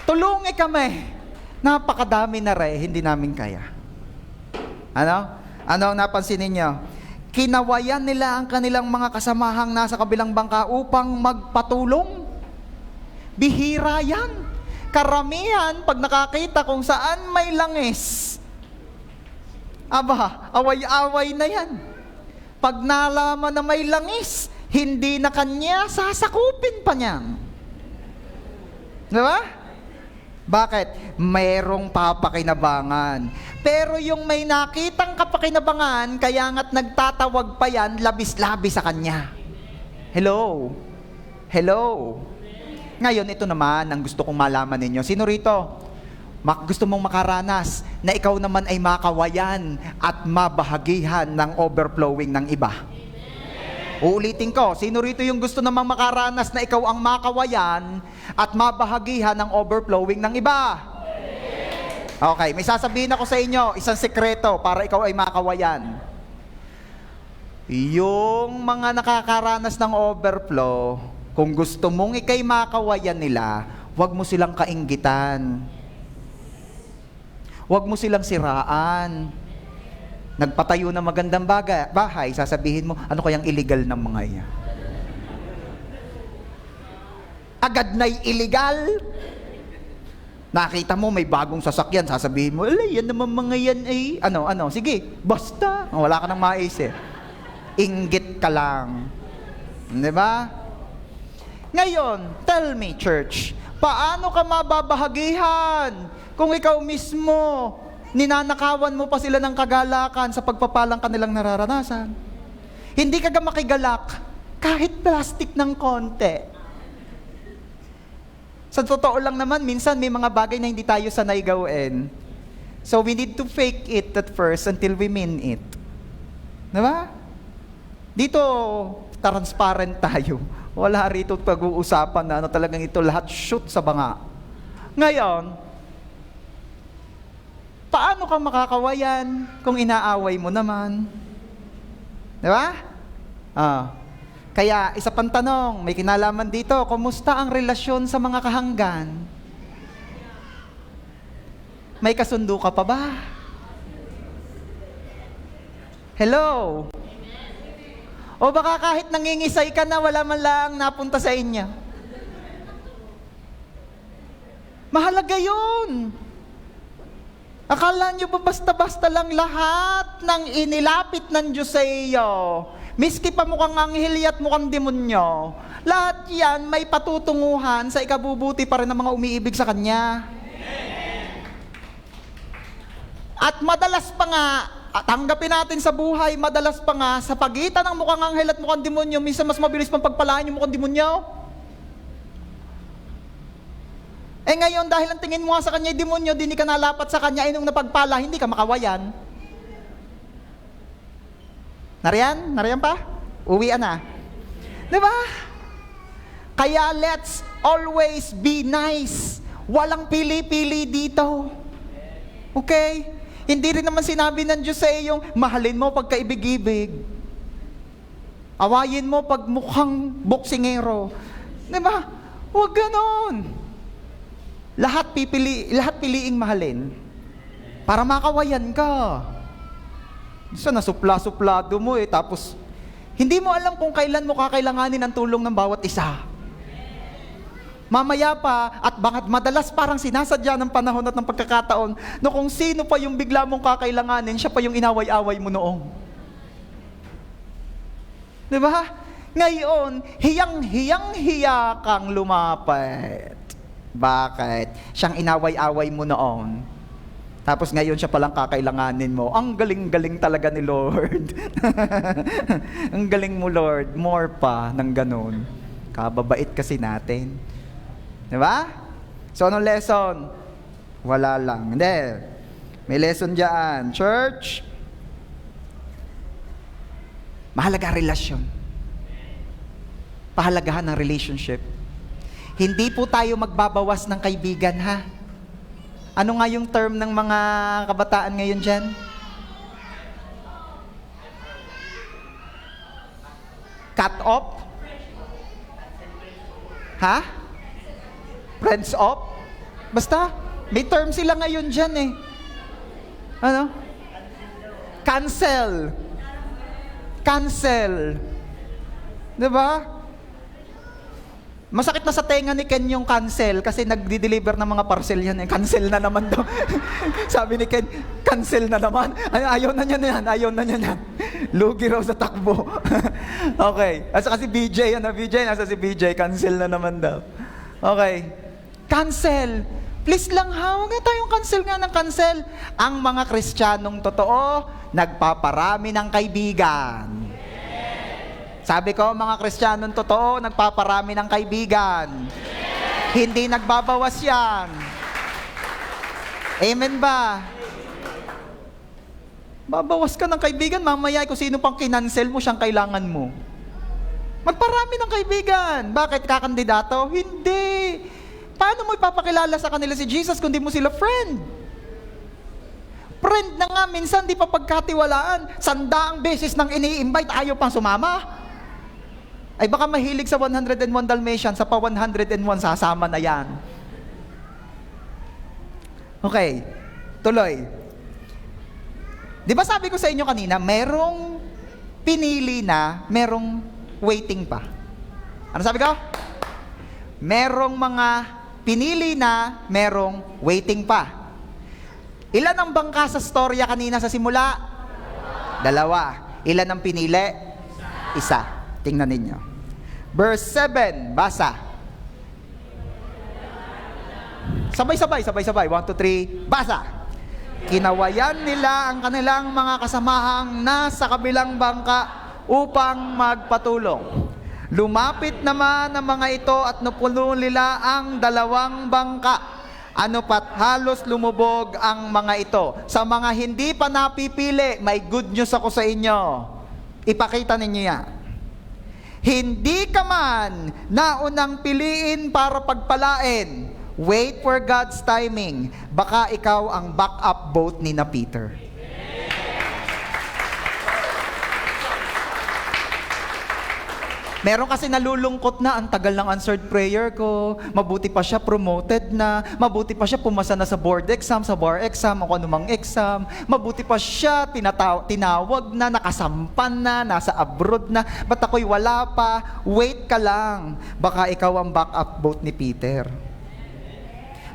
Tulungi kami! Napakadami na hindi namin kaya. Ano napansin ninyo? Kinawayan nila ang kanilang mga kasamahang nasa kabilang bangka upang magpatulong. Bihira yan. Karamihan, pag nakakita kung saan may langis, away-away na yan. Pag nalaman na may langis, hindi na kanya sasakupin pa niyan. Diba? Bakit? Mayroong papakinabangan. Pero yung may nakitang kapakinabangan, kaya nga't nagtatawag pa yan, labis-labis sa kanya. Hello? Ngayon, ito naman ang gusto kong malaman ninyo. Sino rito? Gusto mong makaranas na ikaw naman ay makawayan at mabahagihan ng overflowing ng iba. Uulitin ko, sino rito yung gusto namang makaranas na ikaw ang makawayan at mabahagihan ng overflowing ng iba? Okay, may sasabihin ako sa inyo, isang sekreto para ikaw ay makawayan. Yung mga nakakaranas ng overflow, kung gusto mong ikay makawayan nila, huwag mo silang kainggitan. Huwag mo silang siraan. Nagpatayo ng magandang bahay, sasabihin mo, ano kayang illegal ng mga iyan? agad na'y illegal. Nakita mo may bagong sasakyan, sasabihin mo, ala, yan naman mga yan ay, sige, basta. Wala ka nang maisip. Inggit ka lang. Di ba? Ngayon, tell me, church, paano ka mababahagihan kung ikaw mismo, ninanakawan mo pa sila ng kagalakan sa pagpapalang kanilang nararanasan? Hindi ka makigalak kahit plastic ng konti. Sa totoo lang naman, minsan may mga bagay na hindi tayo sanay gawin. So we need to fake it at first until we mean it. Diba? Dito, transparent tayo. Wala rito pag-uusapan na talagang ito lahat shoot sa banga. Ngayon, paano ka makakawayan kung inaaway mo naman? Diba? Kaya, isa pang tanong, may kinalaman dito, kumusta ang relasyon sa mga kahanggan? May kasundo ka pa ba? Hello? O baka kahit nangingisay ka na, wala man lang napunta sa inyo? Mahalaga yun. Akala nyo ba basta-basta lang lahat ng inilapit ng Diyos sa iyo? Miski pa mukhang anghel at mukhang demonyo, lahat yan may patutunguhan sa ikabubuti pa rin ng mga umiibig sa Kanya. At madalas pa nga, tanggapin natin sa buhay, madalas pa nga, sa pagitan ng mukhang anghel at mukhang demonyo, minsan mas mabilis pang pagpalaan yung mukhang demonyo. Ngayon, dahil ang tingin mo nga sa Kanya yung demonyo, di ka nalapat sa Kanya, nung napagpala, hindi ka makawayan. Nariyan? Nariyan pa? Uwian na. Diba? Kaya let's always be nice. Walang pili-pili dito. Okay? Hindi rin naman sinabi ng Diyos sa iyong, mahalin mo pagkaibig-ibig. Awayin mo pag mukhang boksingero. Diba? Huwag ganon. Lahat piliing mahalin. Para makawayan ka. Isa nasupla-suplado mo tapos hindi mo alam kung kailan mo kakailanganin ang tulong ng bawat isa. Mamaya pa, at bakit madalas parang sinasadya ng panahon at ng pagkakataon, no kung sino pa yung bigla mong kakailanganin, siya pa yung inaway-away mo noong. Diba? Ngayon, hiyang-hiya kang lumapit. Bakit? Siyang inaway-away mo noon. Tapos ngayon siya palang kakailanganin mo. Ang galing-galing talaga ni Lord. Ang galing mo, Lord. More pa ng ganun. Kababait kasi natin. Diba? So, anong lesson? Wala lang. Hindi. May lesson dyan. Church, mahalaga relasyon. Pahalagahan ng relationship. Hindi po tayo magbabawas ng kaibigan, ha? Ano nga yung term ng mga kabataan ngayon dyan? Cut off? Ha? Friends off? Basta, may term sila ngayon dyan eh. Ano? Cancel. Cancel. Diba? Masakit na sa tenga ni Ken yung cancel kasi nagdi-deliver ng mga parcel yan. Cancel na naman daw. Sabi ni Ken, cancel na naman. Ayaw na niya na yan. Ayaw na niya na. Lugi raw sa takbo. Okay. Asa kasi BJ, nasa si BJ, cancel na naman daw. Okay. Cancel. Please lang ha, huwag nga tayong cancel nga ng cancel. Ang mga Kristiyanong totoo, nagpaparami ng kaibigan. Sabi ko, mga Kristiyanong totoo, nagpaparami ng kaibigan. Hindi nagbabawas yan. Amen ba? Babawas ka ng kaibigan, mamaya kung sino pang kinancel mo, siyang kailangan mo. Magparami ng kaibigan. Bakit? Kakandidato? Hindi. Paano mo ipapakilala sa kanila si Jesus kung di mo sila friend? Friend na nga, minsan di pa pagkatiwalaan. 100 beses nang ini-invite, ayaw pang sumama. Ay baka mahilig sa 101 Dalmatians, sa pa 101 sasama na yan. Okay, tuloy. Di ba sabi ko sa inyo kanina, merong pinili na, merong waiting pa. Ano sabi ko? merong mga pinili na, merong waiting pa. Ilan ang bangka sa storya kanina sa simula? Dalawa. Ilan ang pinili? Isa. Tingnan ninyo. Verse 7, basa. Sabay-sabay. 1, 2, 3, basa. Kinawayan nila ang kanilang mga kasamahang nasa kabilang bangka upang magpatulong. Lumapit naman ang mga ito at napuno nila ang dalawang bangka. Ano pat halos lumubog ang mga ito. Sa mga hindi pa napipili, may good news ako sa inyo. Ipakita ninyo yan. Hindi ka man naunang piliin para pagpalain. Wait for God's timing. Baka ikaw ang backup boat ni na Peter. Meron kasi nalulungkot na, ang tagal ng answered prayer ko, mabuti pa siya promoted na, mabuti pa siya pumasa na sa board exam, sa bar exam, o anumang exam, mabuti pa siya tinawag na, nakasampan na, nasa abroad na, ba't ako'y wala pa? Wait ka lang, baka ikaw ang backup boat ni Peter.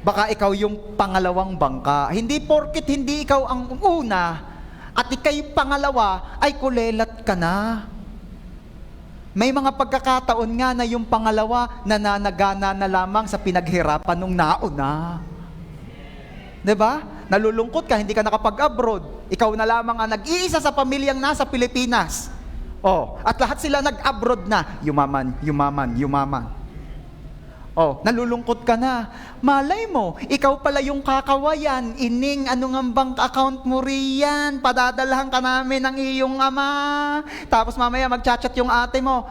Baka ikaw yung pangalawang bangka. Hindi porkit hindi ikaw ang una, at ikay pangalawa, ay kulelat ka na. May mga pagkakataon nga na yung pangalawa nananagana na lamang sa pinaghirapan nung nauna. 'Di ba? Nalulungkot ka, hindi ka nakapag-abroad. Ikaw na lamang ang nag-iisa sa pamilyang nasa Pilipinas. At lahat sila nag-abroad na. Yumaman. Nalulungkot ka na. Malay mo, ikaw pala yung kakawayan. Ining, ano nga bank account mo riyan? Padadalahan ka namin ng iyong ama. Tapos mamaya magchat-chat yung ate mo.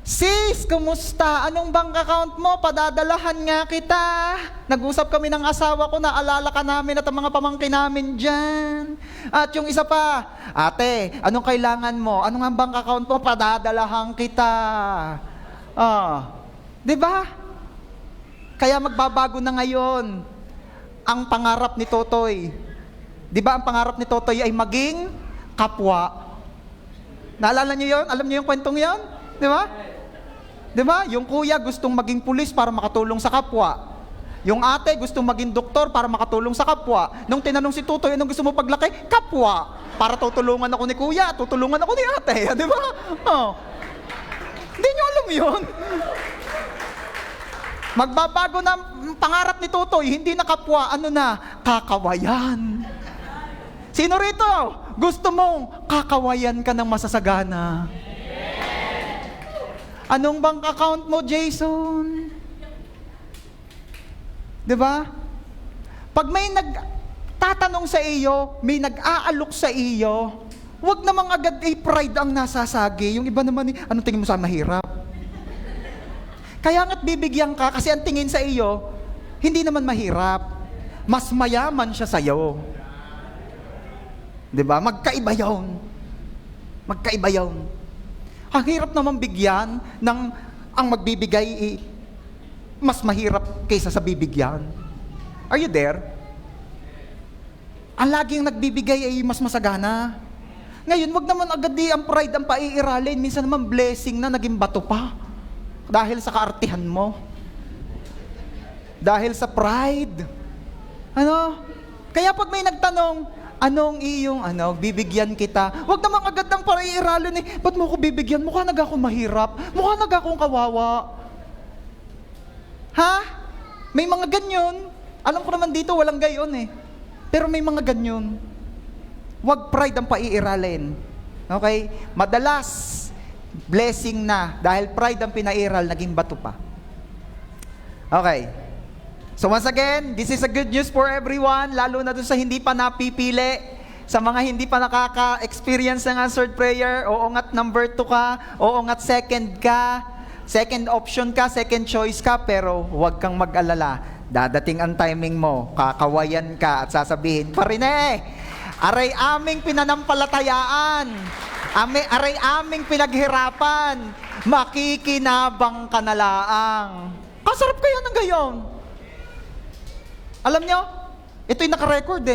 Sis, kumusta? Anong bank account mo? Padadalahan nga kita. Nag-usap kami ng asawa ko, naalala ka namin at ang mga pamangkin namin dyan. At yung isa pa, ate, anong kailangan mo? Anong bank account mo? Padadalahan kita. Diba? Kaya magbabago na ngayon ang pangarap ni Totoy. Di ba ang pangarap ni Totoy ay maging kapwa? Naalala niyo yon? Alam niyo yung kwentong yon? Di ba? Di ba? Yung kuya gustong maging pulis para makatulong sa kapwa. Yung ate gustong maging doktor para makatulong sa kapwa. Nung tinanong si Totoy, anong gusto mo paglaki? Kapwa. Para tutulungan ako ni kuya, tutulungan ako ni ate. Di ba? Hindi niyo alam yon? Magbabago na pangarap ni Totoy, hindi na kapwa, kakawayan. Sino rito? Gusto mong kakawayan ka ng masasagana? Anong bank account mo, Jason? 'Di ba? Pag may nagtatanong sa iyo, may nag-aalok sa iyo, huwag namang agad pride ang nasasagi. Yung iba naman, anong tingin mo sa mahirap? Kaya nga't bibigyan ka kasi ang tingin sa iyo, hindi naman mahirap. Mas mayaman siya sa iyo. 'Di ba? Magkaiba 'yon. Ang hirap naman bigyan ng ang magbibigay mas mahirap kaysa sa bibigyan. Are you there? Ang laging nagbibigay ay mas masagana. Ngayon, wag naman agad ang pride ang paiiralin. Minsan naman blessing na naging bato pa. Dahil sa kaartihan mo. Dahil sa pride. Kaya pag may nagtanong, anong iyong, bibigyan kita, wag namang agad ng paiiralin ba't mo ko bibigyan? Mukha nag ako mahirap. Mukha nag akong kawawa. May mga ganyan. Alam ko naman dito, walang gayon Pero may mga ganyan. Wag pride ang paiiralin. Okay? Madalas, blessing na dahil pride ang pinairal, naging bato pa. Okay. So once again, this is a good news for everyone, lalo na dun sa hindi pa napipili, sa mga hindi pa nakaka-experience ng answered prayer. Oo nga't number 2 ka, oo nga't second ka, second option ka, second choice ka, pero huwag kang mag-alala. Dadating ang timing mo, kakawayan ka at sasabihin, Parine, aray aming pinanampalatayaan. Aray aming pinaghirapan, makikinabang ka na laang. Kasarap kaya ng gayon. Alam nyo, ito'y naka-record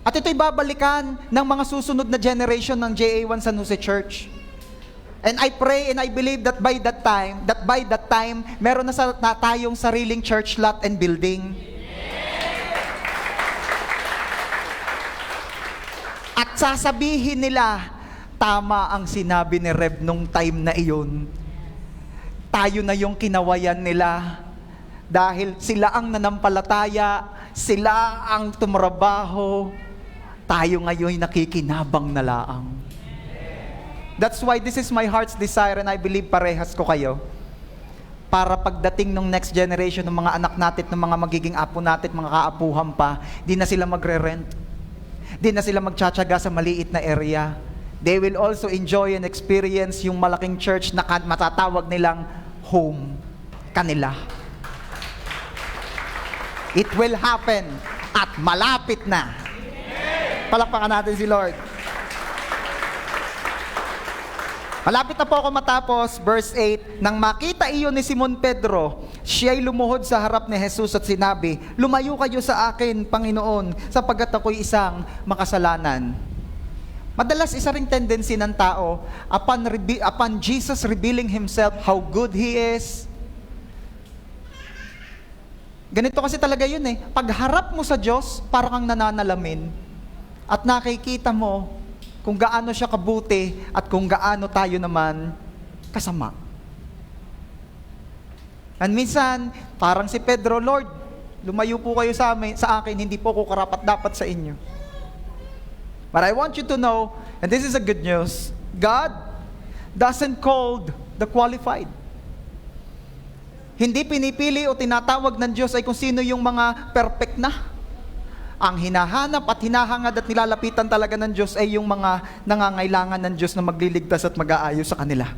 At ito'y babalikan ng mga susunod na generation ng JA1 San Jose Church. And I pray and I believe that by that time, meron na tayong sariling church lot and building. At sasabihin nila, tama ang sinabi ni Rev nung time na iyon. Tayo na yung kinawayan nila. Dahil sila ang nanampalataya, sila ang tumrabaho, tayo ngayon nakikinabang na laang. That's why this is my heart's desire and I believe parehas ko kayo. Para pagdating ng next generation ng mga anak natin, ng mga magiging apo natin, mga kaapuhan pa, di na sila magre-rent. Di na sila magtsatsaga sa maliit na area. They will also enjoy and experience yung malaking church na matatawag nilang home. Kanila. It will happen at malapit na. Palakpakan natin si Lord. Malapit na po ako matapos, verse 8, nang makita iyon ni Simon Pedro, siya'y lumuhod sa harap ni Jesus at sinabi, lumayo kayo sa akin, Panginoon, sapagkat ako'y isang makasalanan. Madalas isa ring tendency ng tao, upon Jesus revealing Himself, how good He is. Ganito kasi talaga yun eh. Pagharap mo sa Diyos, parang kang nananalamin. At nakikita mo kung gaano siya kabuti at kung gaano tayo naman kasama. And minsan, parang si Pedro, Lord, lumayo po kayo sa akin, hindi po ko karapat-dapat sa inyo. But I want you to know, and this is a good news, God doesn't call the qualified. Hindi pinipili o tinatawag ng Diyos ay kung sino yung mga perfect na. Ang hinahanap at hinahangad at nilalapitan talaga ng Diyos ay yung mga nangangailangan ng Diyos na magliligtas at mag-aayos sa kanila.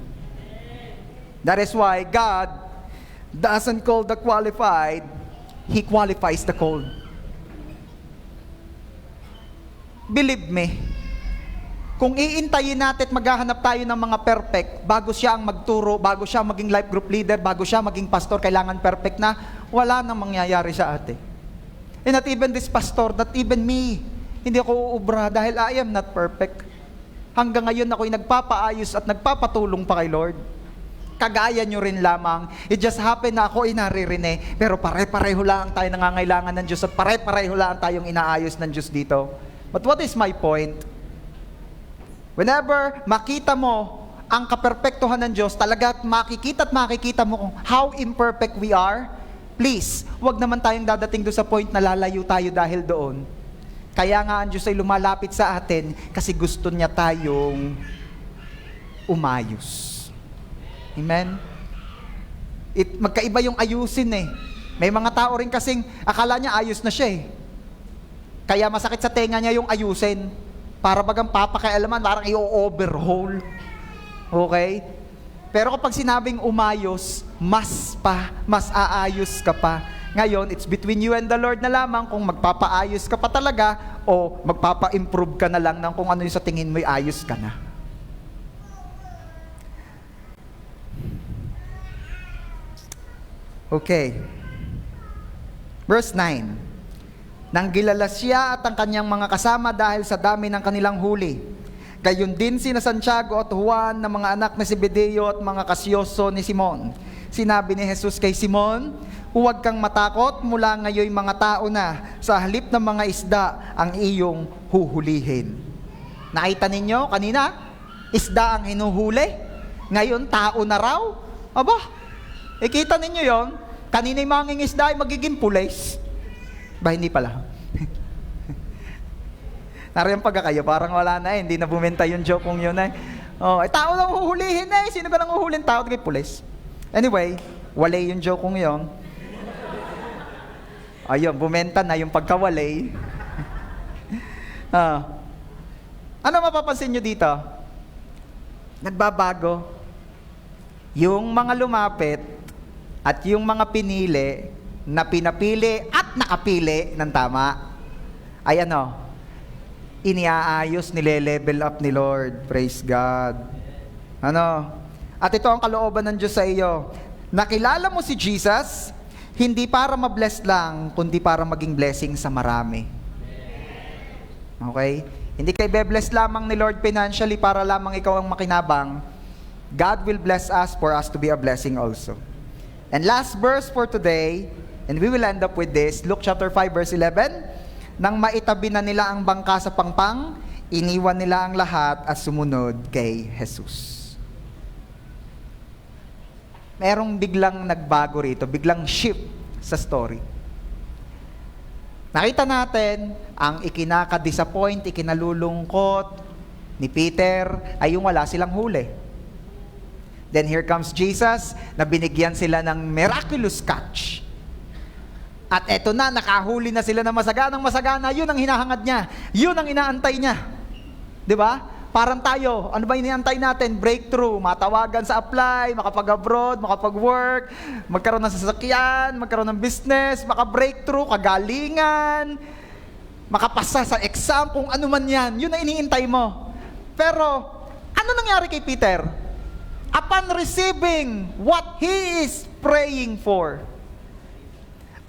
That is why God doesn't call the qualified, He qualifies the called. Believe me, kung iintayin natin at maghahanap tayo ng mga perfect, bago siya ang magturo, bago siya maging life group leader, bago siya maging pastor, kailangan perfect na, wala nang mangyayari sa atin. And not even this pastor, not even me. Hindi ako uubra dahil I am not perfect. Hanggang ngayon ako'y nagpapaayos at nagpapatulong pa kay Lord. Kagaya nyo rin lamang. It just happened na ako'y naririne, pero pare-pareho lang tayo nangangailangan ng Diyos at pare-pareho lang tayong inaayos ng Diyos dito. But what is my point? Whenever makita mo ang kaperpektuhan ng Diyos, talaga makikita mo kung how imperfect we are. Please, wag naman tayong dadating doon sa point na lalayo tayo dahil doon. Kaya nga ang Diyos ay lumalapit sa atin kasi gusto niya tayong umayos. Amen? Magkaiba yung ayusin eh. May mga tao rin kasing akala niya ayos na siya eh. Kaya masakit sa tenga niya yung ayusin. Para bagang papakialaman, parang i-overhaul. Okay? Pero kapag sinabing umayos, mas aayos ka pa. Ngayon, it's between you and the Lord na lamang kung magpapaayos ka pa talaga o magpapa-improve ka na lang ng kung ano yung sa tingin mo'y ayos ka na. Okay. Verse 9. Nang gilala siya at ang kanyang mga kasama dahil sa dami ng kanilang huli. Gayon din sina Santiago at Juan na mga anak ni Zebedeo at mga kasyoso ni Simon. Sinabi ni Jesus kay Simon, huwag kang matakot, mula ngayon mga tao na sa halip ng mga isda ang iyong huhulihin. Nakita ninyo kanina? Isda ang hinuhuli. Ngayon tao na raw. Aba, ikita ninyo yon. Kanina yung mga isda ay magiging pulis. Ba, hindi pala. Nariyan pagka kayo, parang wala na eh. Hindi na bumenta yung joke kong yun eh. Tao lang huhulihin eh. Sino ba nang huhulin tao? Kay pulis. Anyway, walay yung joke kong yun. Ayun, bumenta na yung pagkawalay. Ano mapapansin nyo dito? Nagbabago. Yung mga lumapit at yung mga pinili na pinapili at nakapili ng tama ay iniaayos, nile-level up ni Lord. Praise God. At ito ang kalooban ng Diyos sa iyo. Nakilala mo si Jesus, hindi para ma-bless lang, kundi para maging blessing sa marami. Okay? Hindi kay be-bless lamang ni Lord financially para lamang ikaw ang makinabang. God will bless us for us to be a blessing also. And last verse for today, and we will end up with this, Luke chapter 5 verse 11, nang maitabi na nila ang bangka sa pangpang, iniwan nila ang lahat at sumunod kay Jesus. Merong biglang nagbago rito, biglang shift sa story. Nakita natin ang ikinaka-disappoint, ikinalulungkot ni Peter ay yung wala silang huli. Then here comes Jesus na binigyan sila ng miraculous catch. At eto na, nakahuli na sila ng masagana, yun ang hinahangad niya. Yun ang inaantay niya. Di ba? Parang tayo, ano ba inaantay natin? Breakthrough, matawagan sa apply, makapag-abroad, makapag-work, magkaroon ng sasakyan, magkaroon ng business, maka-breakthrough, kagalingan, makapasa sa exam, kung ano man yan. Yun ang iniintay mo. Pero, ano nangyari kay Peter? Upon receiving what he is praying for,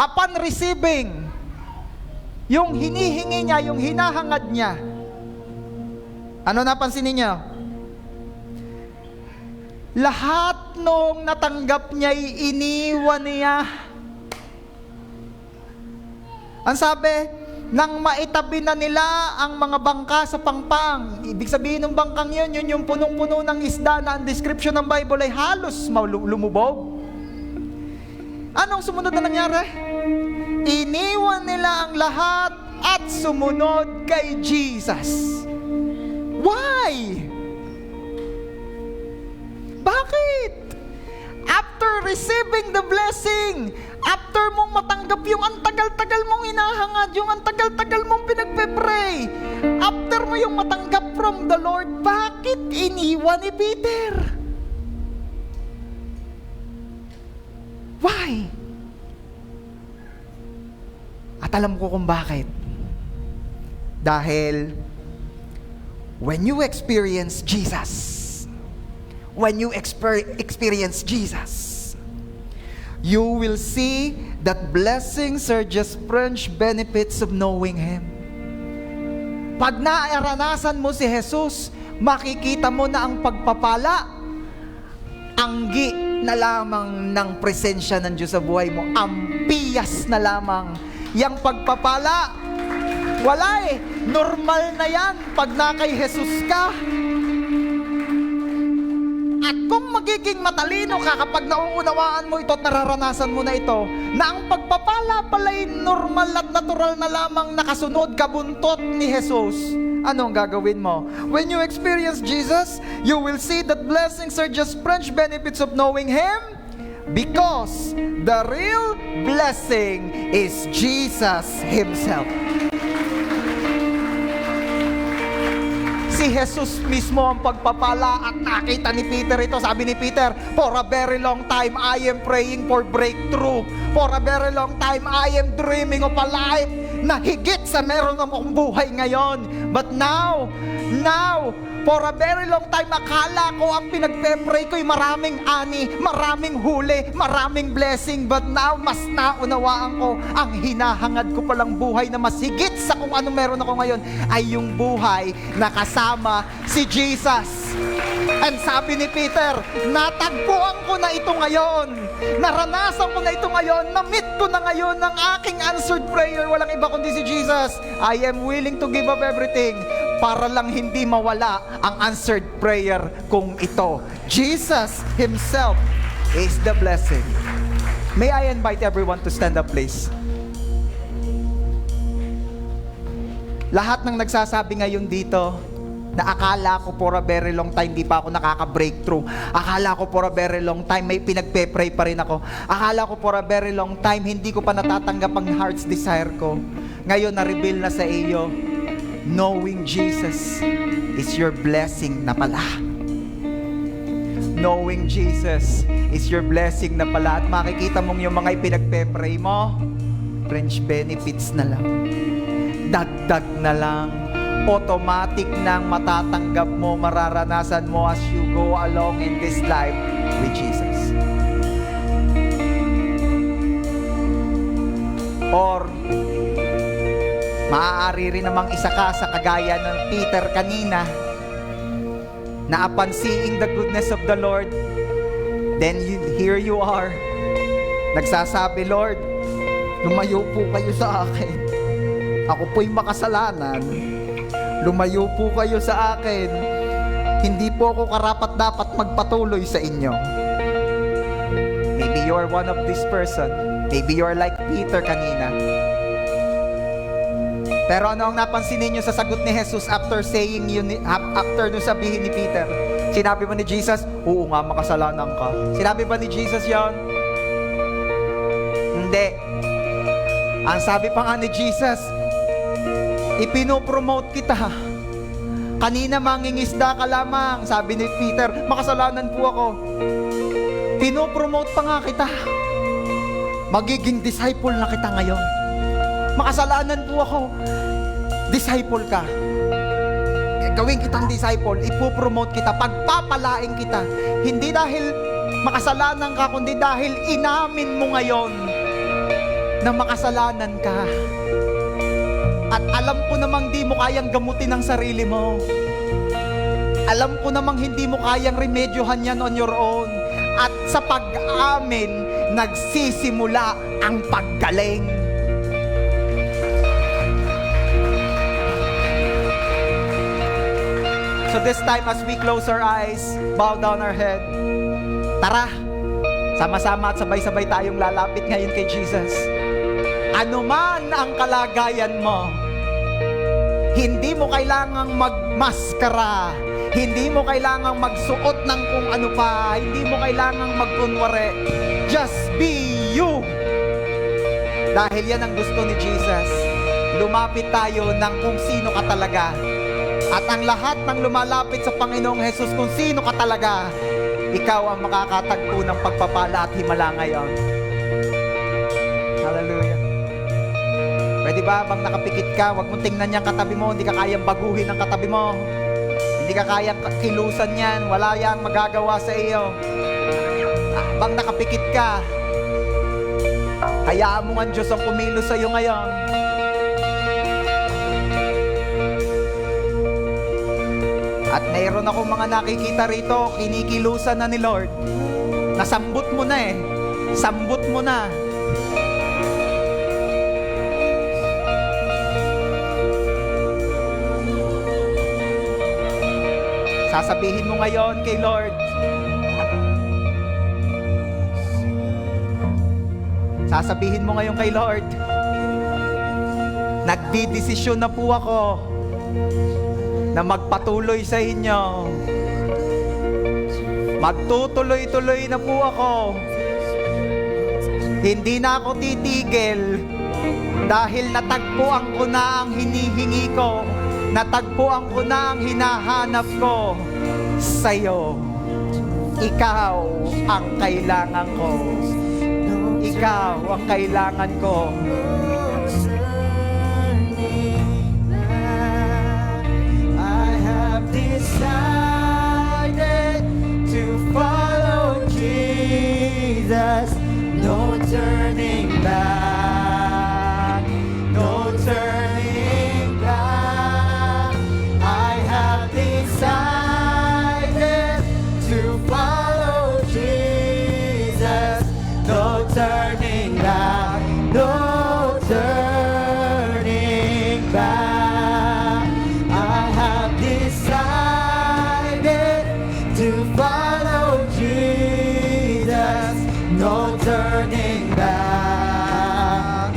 upon receiving yung hinihingi niya, yung hinahangad niya, ano napansin niyo? Lahat nung natanggap niya, iniwan niya. Ang sabi, nang maitabi na nila ang mga bangka sa pangpang. Ibig sabihin ng bangkang yun yung punong-puno ng isda na ang description ng Bible ay halos lumubog. Anong sumunod na nangyari? Iniwan nila ang lahat at sumunod kay Jesus. Why? Bakit? After receiving the blessing, after mong matanggap yung ang tagal-tagal mong inahangad, yung ang tagal-tagal mong pinagpe-pray, after mo yung matanggap from the Lord, bakit iniwan ni Peter? Why? At alam ko kung bakit. Dahil when you experience Jesus, you will see that blessings are just fringe benefits of knowing Him. Pag naaranasan mo si Jesus, makikita mo na ang pagpapala, anggi na lamang ng presensya ng Diyos sa buhay mo. Ampiyas na lamang. Yang pagpapala, wala eh. Normal na yan pag na kay Jesus ka. At kung magiging matalino ka kapag nauunawaan mo ito at nararanasan mo na ito, na ang pagpapala pala'y normal at natural na lamang nakasunod kabuntot ni Jesus, anong gagawin mo? When you experience Jesus, you will see that blessings are just fringe benefits of knowing Him, because the real blessing is Jesus Himself. Si Jesus mismo ang pagpapala at nakita ni Peter ito. Sabi ni Peter, for a very long time I am praying for breakthrough. For a very long time I am dreaming of a life na higit sa meron akong buhay ngayon. But now, for a very long time, akala ko ang pinagpe-pray ko'y maraming ani, maraming huli, maraming blessing. But now, mas naunawaan ko, ang hinahangad ko palang buhay na mas higit sa kung ano meron ako ngayon ay yung buhay na kasama si Jesus. And sabi ni Peter, natagpuan ko na ito ngayon, naranasan ko na ito ngayon, na-meet ko na ngayon ng aking answered prayer. Walang iba kundi si Jesus. I am willing to give up everything para lang hindi mawala ang answered prayer kung ito. Jesus Himself is the blessing. May I invite everyone to stand up, please? Lahat ng nagsasabi ngayon dito na akala ko for a very long time di pa ako nakaka-breakthrough. Akala ko for a very long time may pinagpe-pray pa rin ako. Akala ko for a very long time hindi ko pa natatanggap ang heart's desire ko. Ngayon na-reveal na sa iyo, knowing Jesus is your blessing na pala. Knowing Jesus is your blessing na pala. At makikita mong yung mga ipinagpe-pray mo, fringe benefits na lang. Dagdag na lang. Automatic nang matatanggap mo, mararanasan mo as you go along in this life with Jesus. Or maaari rin namang isa ka sa kagaya ng Peter kanina na upon seeing the goodness of the Lord, then here you are, nagsasabi, Lord, lumayo po kayo sa akin. Ako po'y makasalanan. Lumayo po kayo sa akin. Hindi po ako karapat-dapat magpatuloy sa inyo. Maybe you're one of this person. Maybe you're like Peter kanina. Pero ano ang napansin ninyo sa sagot ni Jesus after saying yun, after nung sabihin ni Peter? Sinabi ba ni Jesus, oo nga, makasalanan ka? Sinabi ba ni Jesus yon? Hindi. Ang sabi pa nga ni Jesus, ipinopromote kita. Kanina mangingisda ka lamang. Sabi ni Peter, makasalanan po ako. Pinopromote pa nga kita. Magiging disciple na kita ngayon. Makasalanan po ako. Disciple ka. Gawin kitang disciple, ipopromote kita, pagpapalain kita. Hindi dahil makasalanan ka, kundi dahil inamin mo ngayon na makasalanan ka. At alam ko namang di mo kayang gamutin ang sarili mo. Alam ko namang hindi mo kayang remedyohan yan on your own. At sa pag-amin, nagsisimula ang paggaling. So this time, as we close our eyes, bow down our head, tara, sama-sama at sabay-sabay tayong lalapit ngayon kay Jesus. Ano man ang kalagayan mo, hindi mo kailangang magmaskara, hindi mo kailangang magsuot ng kung ano pa, hindi mo kailangang magkunwari. Just be you. Dahil yan ang gusto ni Jesus. Lumapit tayo ng kung sino ka talaga. At ang lahat ng lumalapit sa Panginoong Jesus, kung sino ka talaga, ikaw ang makakatagpo ng pagpapala at himala ngayon. Hallelujah. Pwede ba bang nakapikit ka, huwag mong tingnan niyang katabi mo, hindi ka kayang baguhin ang katabi mo, hindi ka kayang kilusan yan, wala yang magagawa sa iyo. Bang nakapikit ka, hayaan mo ang Diyos ang kumilos sa iyo ngayon. At mayroon akong mga nakikita rito, kinikilusan na ni Lord. Nasambut mo na eh. Sambut mo na. Sasabihin mo ngayon kay Lord. Sasabihin mo ngayon kay Lord. Nagdidesisyon na po ako na magpatuloy sa inyo. Magtutuloy-tuloy na po ako. Hindi na ako titigil dahil natagpuan ko na ang hinihingi ko. Natagpuan ko na ang hinahanap ko sa iyo. Ikaw ang kailangan ko. Ikaw ang kailangan ko. Decided to follow Jesus, no turning back, no turning back. I have decided to follow Jesus, no turning back, no turning back. I have decided to follow Jesus, no turning back,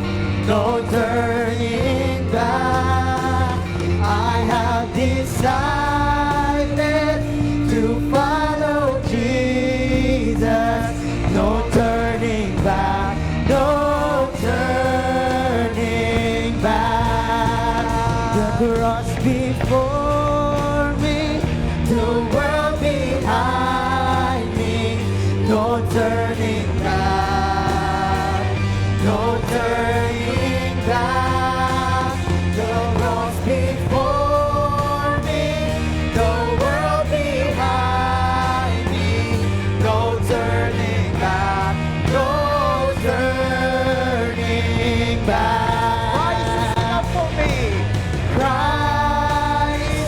no turning back. I have decided to follow Jesus, no turning back, no turning back. The cross before me, the world behind me, no turning back, no turning back. The cross before me, the world behind me, no turning back, no turning back. Christ is enough for me. Christ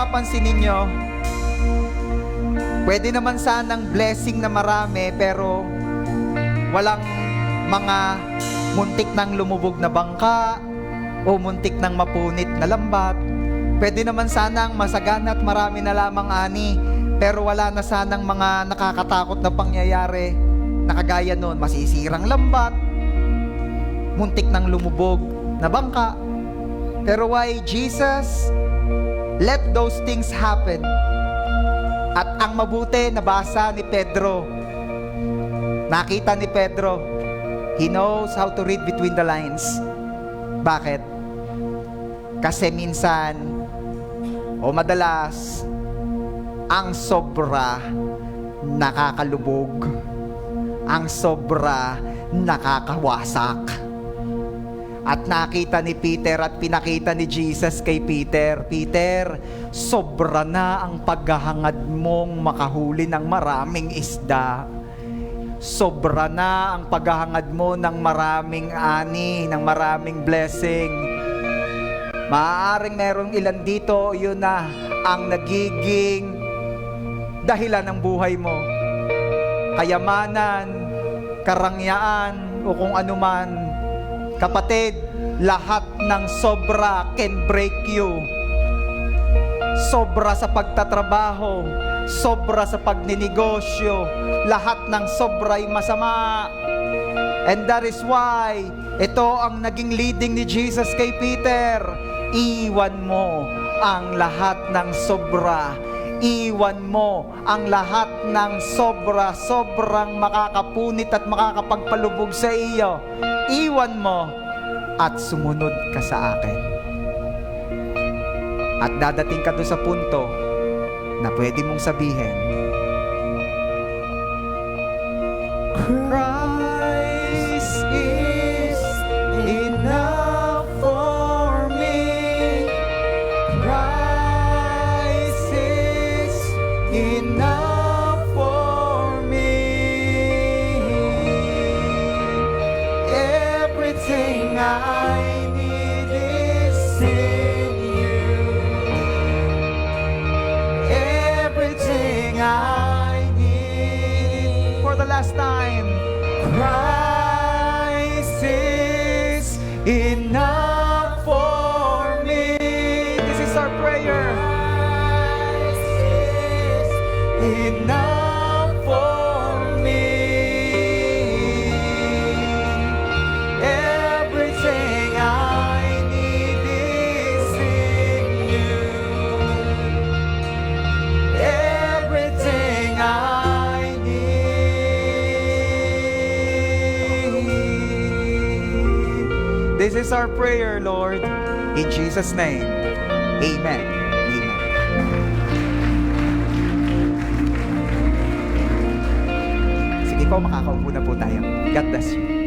mapapansin ninyo, pwede naman sanang blessing na marami, pero walang mga muntik nang lumubog na bangka o muntik nang mapunit na lambat. Pwede naman sanang masagana at marami na lamang ani, pero wala na sanang mga nakakatakot na pangyayari na kagaya nun, masisirang lambat, muntik nang lumubog na bangka. Pero why Jesus let those things happen? At ang mabuti, nabasa ni Pedro, nakita ni Pedro, he knows how to read between the lines. Bakit? Kasi minsan o madalas ang sobra nakakalubog, ang sobra nakakawasak. At nakita ni Peter at pinakita ni Jesus kay Peter, Peter, sobra na ang paghahangad mong makahuli ng maraming isda. Sobra na ang paghahangad mo ng maraming ani, ng maraming blessing. Maaaring merong ilan dito, yun na ang nagiging dahilan ng buhay mo. Kayamanan, karangyaan, o kung anuman. Kapatid, lahat ng sobra can break you. Sobra sa pagtatrabaho, sobra sa pagninegosyo, lahat ng sobra ay masama. And that is why ito ang naging leading ni Jesus kay Peter. Iwan mo ang lahat ng sobra. Iwan mo ang lahat ng sobra, sobrang makakapunit at makakapagpalubog sa iyo. Iwan mo at sumunod ka sa akin. At dadating ka doon sa punto na pwede mong sabihin, Christ is enough for me. Christ is enough for me. Everything I need is in you. Everything I need. For the last time, Christ is enough for me. This is our prayer. Christ is enough for me. Everything I need is in you. Everything I need. This is our prayer, Lord. In Jesus' name, amen. Amen. Sige po, makakaupo na po tayo. God bless you.